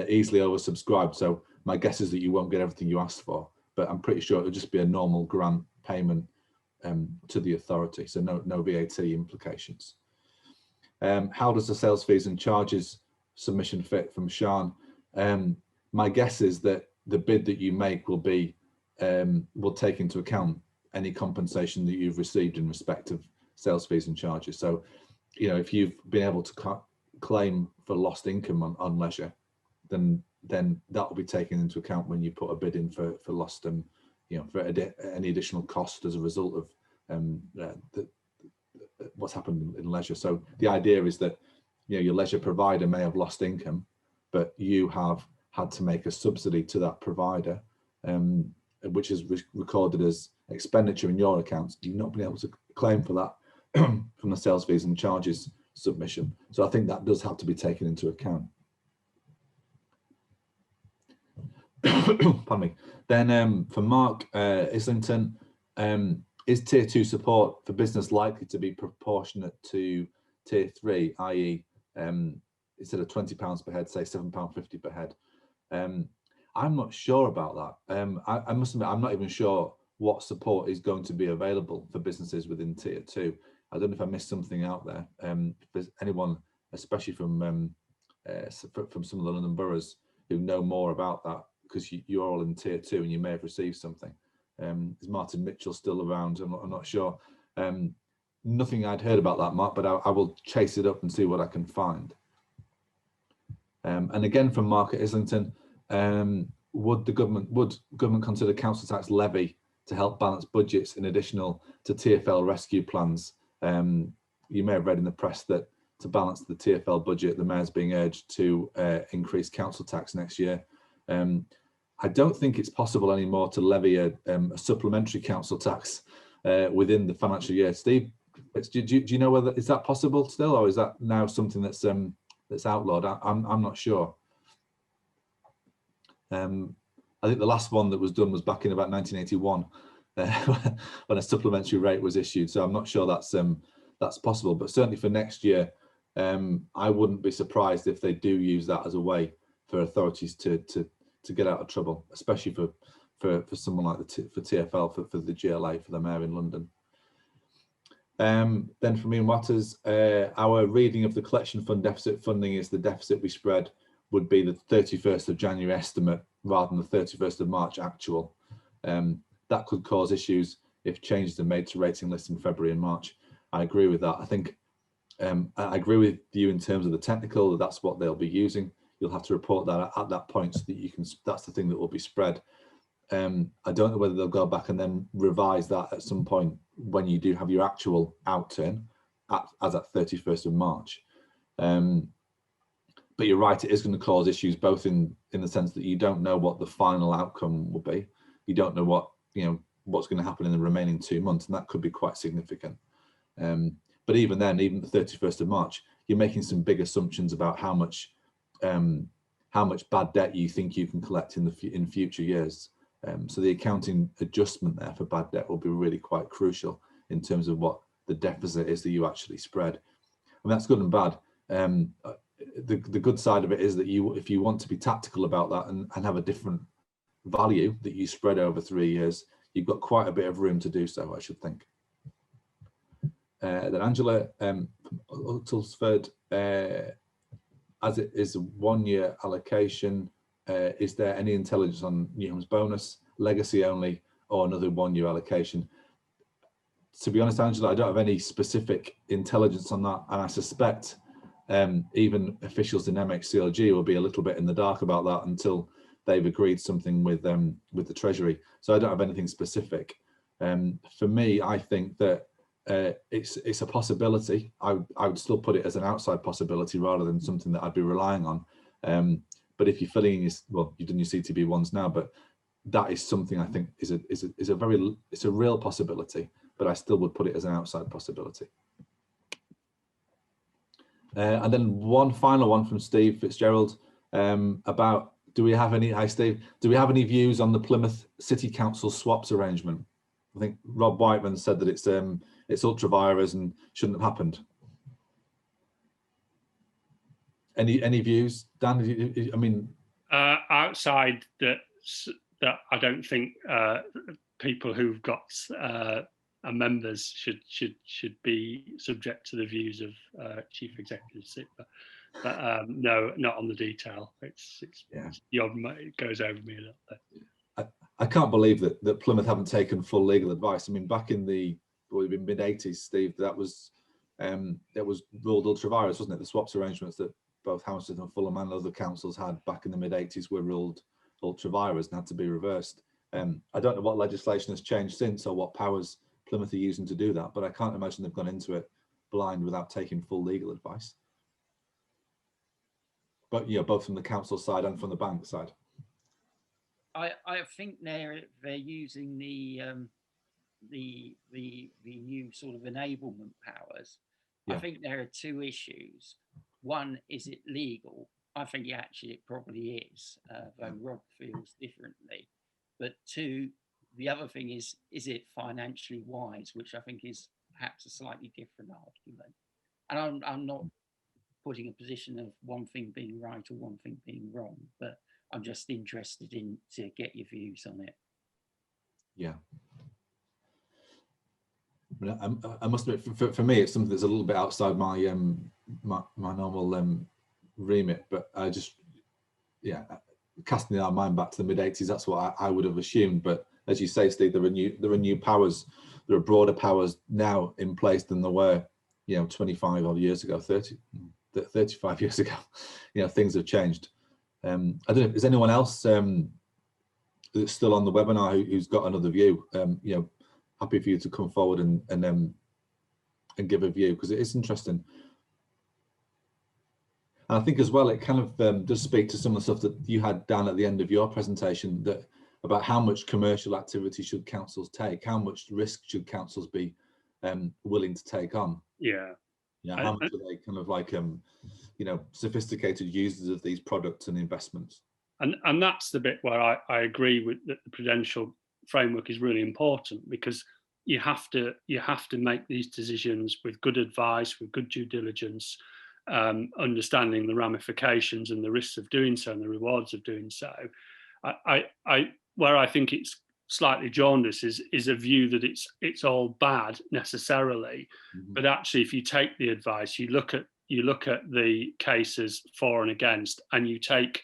easily oversubscribed. So my guess is that you won't get everything you asked for, but I'm pretty sure it'll just be a normal grant payment to the authority. So no VAT implications. How does the sales fees and charges submission fit from Sean? My guess is that the bid that you make will take into account any compensation that you've received in respect of sales fees and charges. So, if you've been able to claim for lost income on leisure, then that will be taken into account when you put a bid in for lost, for any additional cost as a result of what's happened in leisure. So the idea is that your leisure provider may have lost income, but you have had to make a subsidy to that provider, which is recorded as expenditure in your accounts. You've not been able to claim for that from the sales fees and charges submission. So I think that does have to be taken into account. Pardon me. Then for Mark Islington, is tier 2 support for business likely to be proportionate to tier 3, i.e. Instead of £20 per head, say £7.50 per head? I'm not sure about that. I must admit, I'm not even sure what support is going to be available for businesses within tier 2. I don't know if I missed something out there. If there's anyone, especially from some of the London boroughs, who know more about that, because you're all in tier 2 and you may have received something. Is Martin Mitchell still around? I'm not sure. Nothing I'd heard about that, Mark, but I will chase it up and see what I can find. And again from Mark at Islington, would government consider council tax levy to help balance budgets in additional to TfL rescue plans? You may have read in the press that to balance the TfL budget, the mayor's being urged to increase council tax next year. I don't think it's possible anymore to levy a supplementary council tax within the financial year. Steve, do you know whether is that possible still, or is that now something that's outlawed? I'm not sure. I think the last one that was done was back in about 1981 when a supplementary rate was issued. So I'm not sure that's possible, but certainly for next year, I wouldn't be surprised if they do use that as a way for authorities to get out of trouble, especially for someone like for TfL, for the GLA, for the mayor in London. Then from Ian Watters, our reading of the collection fund deficit funding is the deficit we spread would be the 31st of January estimate rather than the 31st of March actual. That could cause issues if changes are made to rating lists in February and March. I agree with that. I think I agree with you in terms of the technical, that's what they'll be using. You'll have to report that at that point so that you can, that's the thing that will be spread. I don't know whether they'll go back and then revise that at some point when you do have your actual outturn as at 31st of March. But you're right, it is going to cause issues both in the sense that you don't know what the final outcome will be. You don't know what's going to happen in the remaining 2 months, and that could be quite significant. But even then, even the 31st of March, you're making some big assumptions about how much bad debt you think you can collect in future years. So the accounting adjustment there for bad debt will be really quite crucial in terms of what the deficit is that you actually spread. And that's good and bad. The good side of it is that if you want to be tactical about that and have a different value that you spread over 3 years, you've got quite a bit of room to do so, I should think. Then Angela Uttlesford, as it is a 1 year allocation, is there any intelligence on Newham's bonus, legacy only, or another 1 year allocation? To be honest, Angela, I don't have any specific intelligence on that, and I suspect even officials in MHCLG will be a little bit in the dark about that until they've agreed something with the Treasury. So I don't have anything specific. For me, I think that it's a possibility. I would still put it as an outside possibility rather than something that I'd be relying on. But if you're filling in you've done your CTB ones now, but that is something I think is a real possibility. But I still would put it as an outside possibility. And then one final one from Steve Fitzgerald about hi Steve, do we have any views on the Plymouth City Council swaps arrangement? I think Rob Whiteman said that it's ultra vires and shouldn't have happened. Any views, Dan? I mean, outside that I don't think people who've got members should be subject to the views of Chief Executive SIPA. But no, not on the detail. It's it goes over me a little bit. I can't believe that Plymouth haven't taken full legal advice. I mean, back in the mid 80s, Steve, that was ruled ultra vires, wasn't it? The swaps arrangements that both Hammersmith and Fulham and other councils had back in the mid 80s were ruled ultra vires and had to be reversed. I don't know what legislation has changed since or what powers Plymouth are using to do that, but I can't imagine they've gone into it blind without taking full legal advice. But both from the council side and from the bank side. I think they're using the new sort of enablement powers. Yeah. I think there are two issues. One, is it legal? I think actually it probably is, though Rob feels differently. But two, the other thing is it financially wise, which I think is perhaps a slightly different argument. And I'm not putting a position of one thing being right or one thing being wrong, but I'm just interested to get your views on it. Yeah. I must admit, for me, it's something that's a little bit outside my my normal remit, but I just, casting our mind back to the mid 80s, that's what I would have assumed. But as you say, Steve, there are new powers, there are broader powers now in place than there were, 25 odd years ago, 35 years ago. Things have changed. I don't know, is anyone else that's still on the webinar who's got another view? Happy for you to come forward and give a view, because it is interesting. And I think as well, it kind of does speak to some of the stuff that you had down at the end of your presentation, that about how much commercial activity should councils take, how much risk should councils be willing to take on. Yeah. How much are they kind of like sophisticated users of these products and investments? And that's the bit where I agree with that the prudential framework is really important, because you have to make these decisions with good advice, with good due diligence, understanding the ramifications and the risks of doing so and the rewards of doing so. Where I think it's slightly jaundiced is a view that it's all bad necessarily, but actually, if you take the advice, you look at the cases for and against, and you take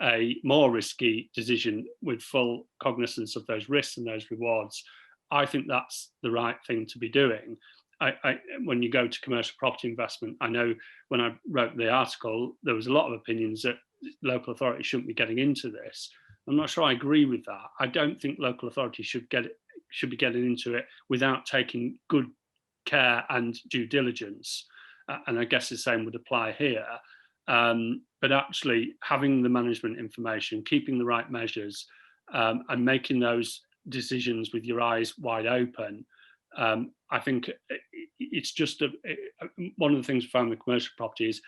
a more risky decision with full cognizance of those risks and those rewards, I think that's the right thing to be doing. When you go to commercial property investment, I know when I wrote the article, there was a lot of opinions that local authorities shouldn't be getting into this. I'm not sure I agree with that. I don't think local authorities should be getting into it without taking good care and due diligence. And I guess the same would apply here. But actually having the management information, keeping the right measures, and making those decisions with your eyes wide open, I think it's just one of the things we found with commercial property is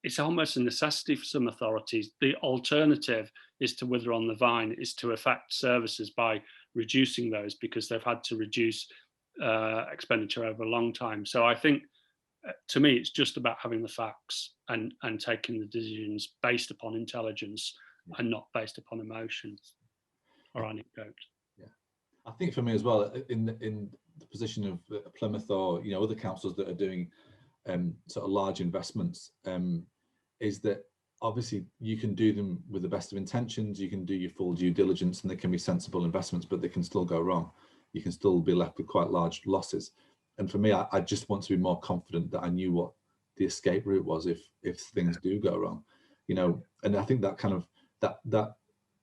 it's almost a necessity for some authorities. The alternative is to wither on the vine, is to affect services by reducing those because they've had to reduce expenditure over a long time. So I think, to me, it's just about having the facts and taking the decisions based upon intelligence and not based upon emotions. or anecdote. Yeah, I think for me as well, in the position of Plymouth or other councils that are doing sort of large investments, is that obviously you can do them with the best of intentions, you can do your full due diligence, and they can be sensible investments, but they can still go wrong. You can still be left with quite large losses. And for me, I just want to be more confident that I knew what the escape route was if things do go wrong, and I think that kind of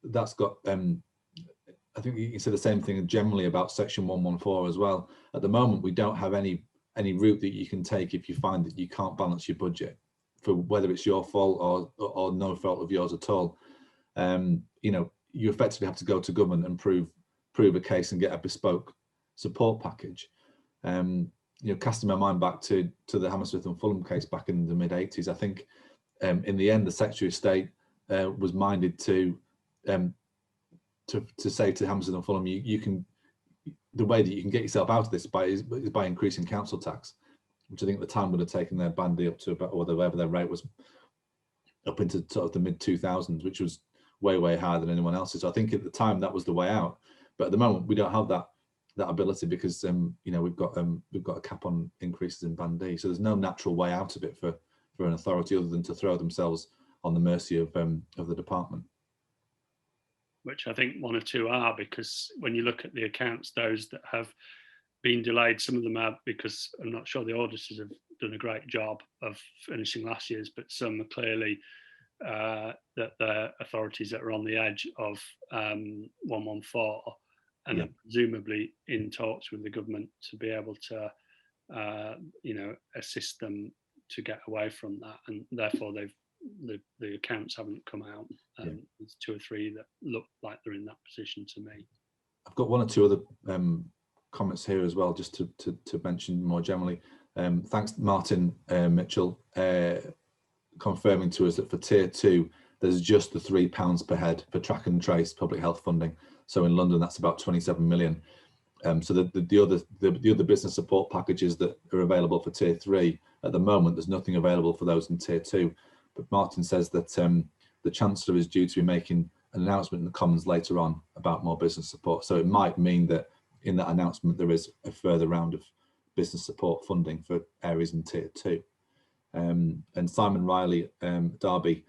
that's got I think you can say the same thing generally about Section 114 as well. At the moment, we don't have any route that you can take if you find that you can't balance your budget, for whether it's your fault or no fault of yours at all. You effectively have to go to government and prove a case and get a bespoke support package. Casting my mind back to the Hammersmith and Fulham case back in the mid-80s, I think in the end the Secretary of State was minded to say to Hammersmith and Fulham, you can, the way that you can get yourself out of this is by increasing council tax, which I think at the time would have taken their bandy up to about, or whatever their rate was, up into sort of the mid 2000s, which was way higher than anyone else's. So I think at the time that was the way out, but at the moment we don't have that ability because we've got a cap on increases in Band D, so there's no natural way out of it for an authority other than to throw themselves on the mercy of the department. Which I think one or two are, because when you look at the accounts, those that have been delayed, some of them are because I'm not sure the auditors have done a great job of finishing last year's, but some are clearly that the authorities that are on the edge of 114 and are presumably in talks with the government to be able to assist them to get away from that, and therefore the accounts haven't come out. There's two or three that look like they're in that position to me. I've got one or two other comments here as well, just to mention more generally. Thanks, Martin Mitchell, confirming to us that for Tier 2, there's just the £3 per head for track and trace public health funding. So in London, that's about 27 million. So the other business support packages that are available for Tier 3 at the moment, there's nothing available for those in Tier 2. But Martin says that the Chancellor is due to be making an announcement in the Commons later on about more business support. So it might mean that in that announcement there is a further round of business support funding for areas in Tier 2. And Simon Riley, Derby,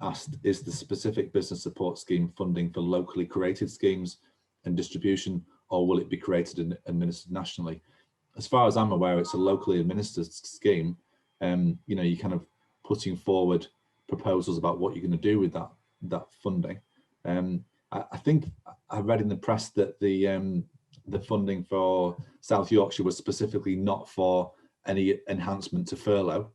asked, is the specific business support scheme funding for locally created schemes and distribution, or will it be created and administered nationally? As far as I'm aware, it's a locally administered scheme. You're kind of putting forward proposals about what you're going to do with that funding. I think I read in the press that the funding for South Yorkshire was specifically not for any enhancement to furlough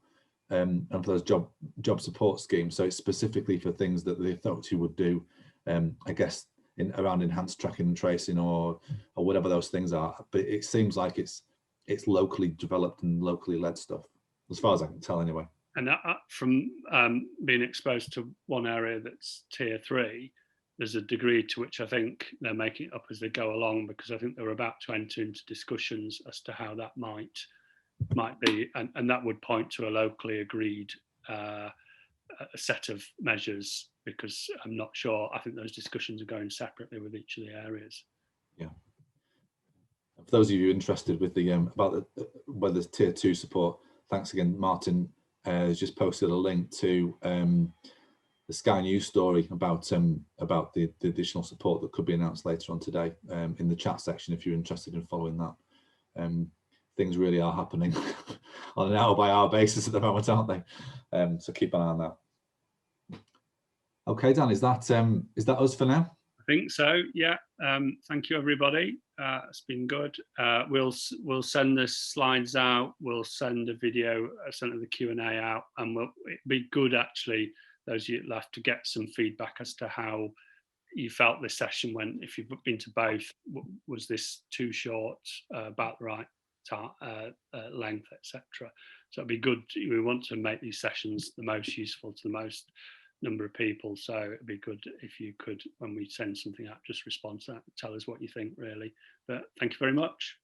and for those job support schemes. So it's specifically for things that the authority would do, I guess, around enhanced tracking and tracing or whatever those things are. But it seems like it's locally developed and locally led stuff, as far as I can tell anyway. And from being exposed to one area that's Tier 3, there's a degree to which I think they're making it up as they go along, because I think they're about to enter into discussions as to how that might be, and that would point to a locally agreed a set of measures, because I'm not sure. I think those discussions are going separately with each of the areas. Yeah. For those of you interested with the about whether there's Tier 2 support, thanks again, Martin has just posted a link to the Sky News story about the additional support that could be announced later on today in the chat section if you're interested in following that. Things really are happening on an hour-by-hour basis at the moment, aren't they? So keep an eye on that. Okay, Dan, is that us for now? I think so. Yeah. Thank you, everybody. It's been good. We'll send the slides out. We'll send a video, send the Q&A out, and it'd be good actually, those of you left, to get some feedback as to how you felt this session went. If you've been to both, was this too short, about the right length, etc. So it'd be good. We want to make these sessions the most useful to the most number of people, so it'd be good if you could, when we send something out, just respond to that, tell us what you think, really. But thank you very much.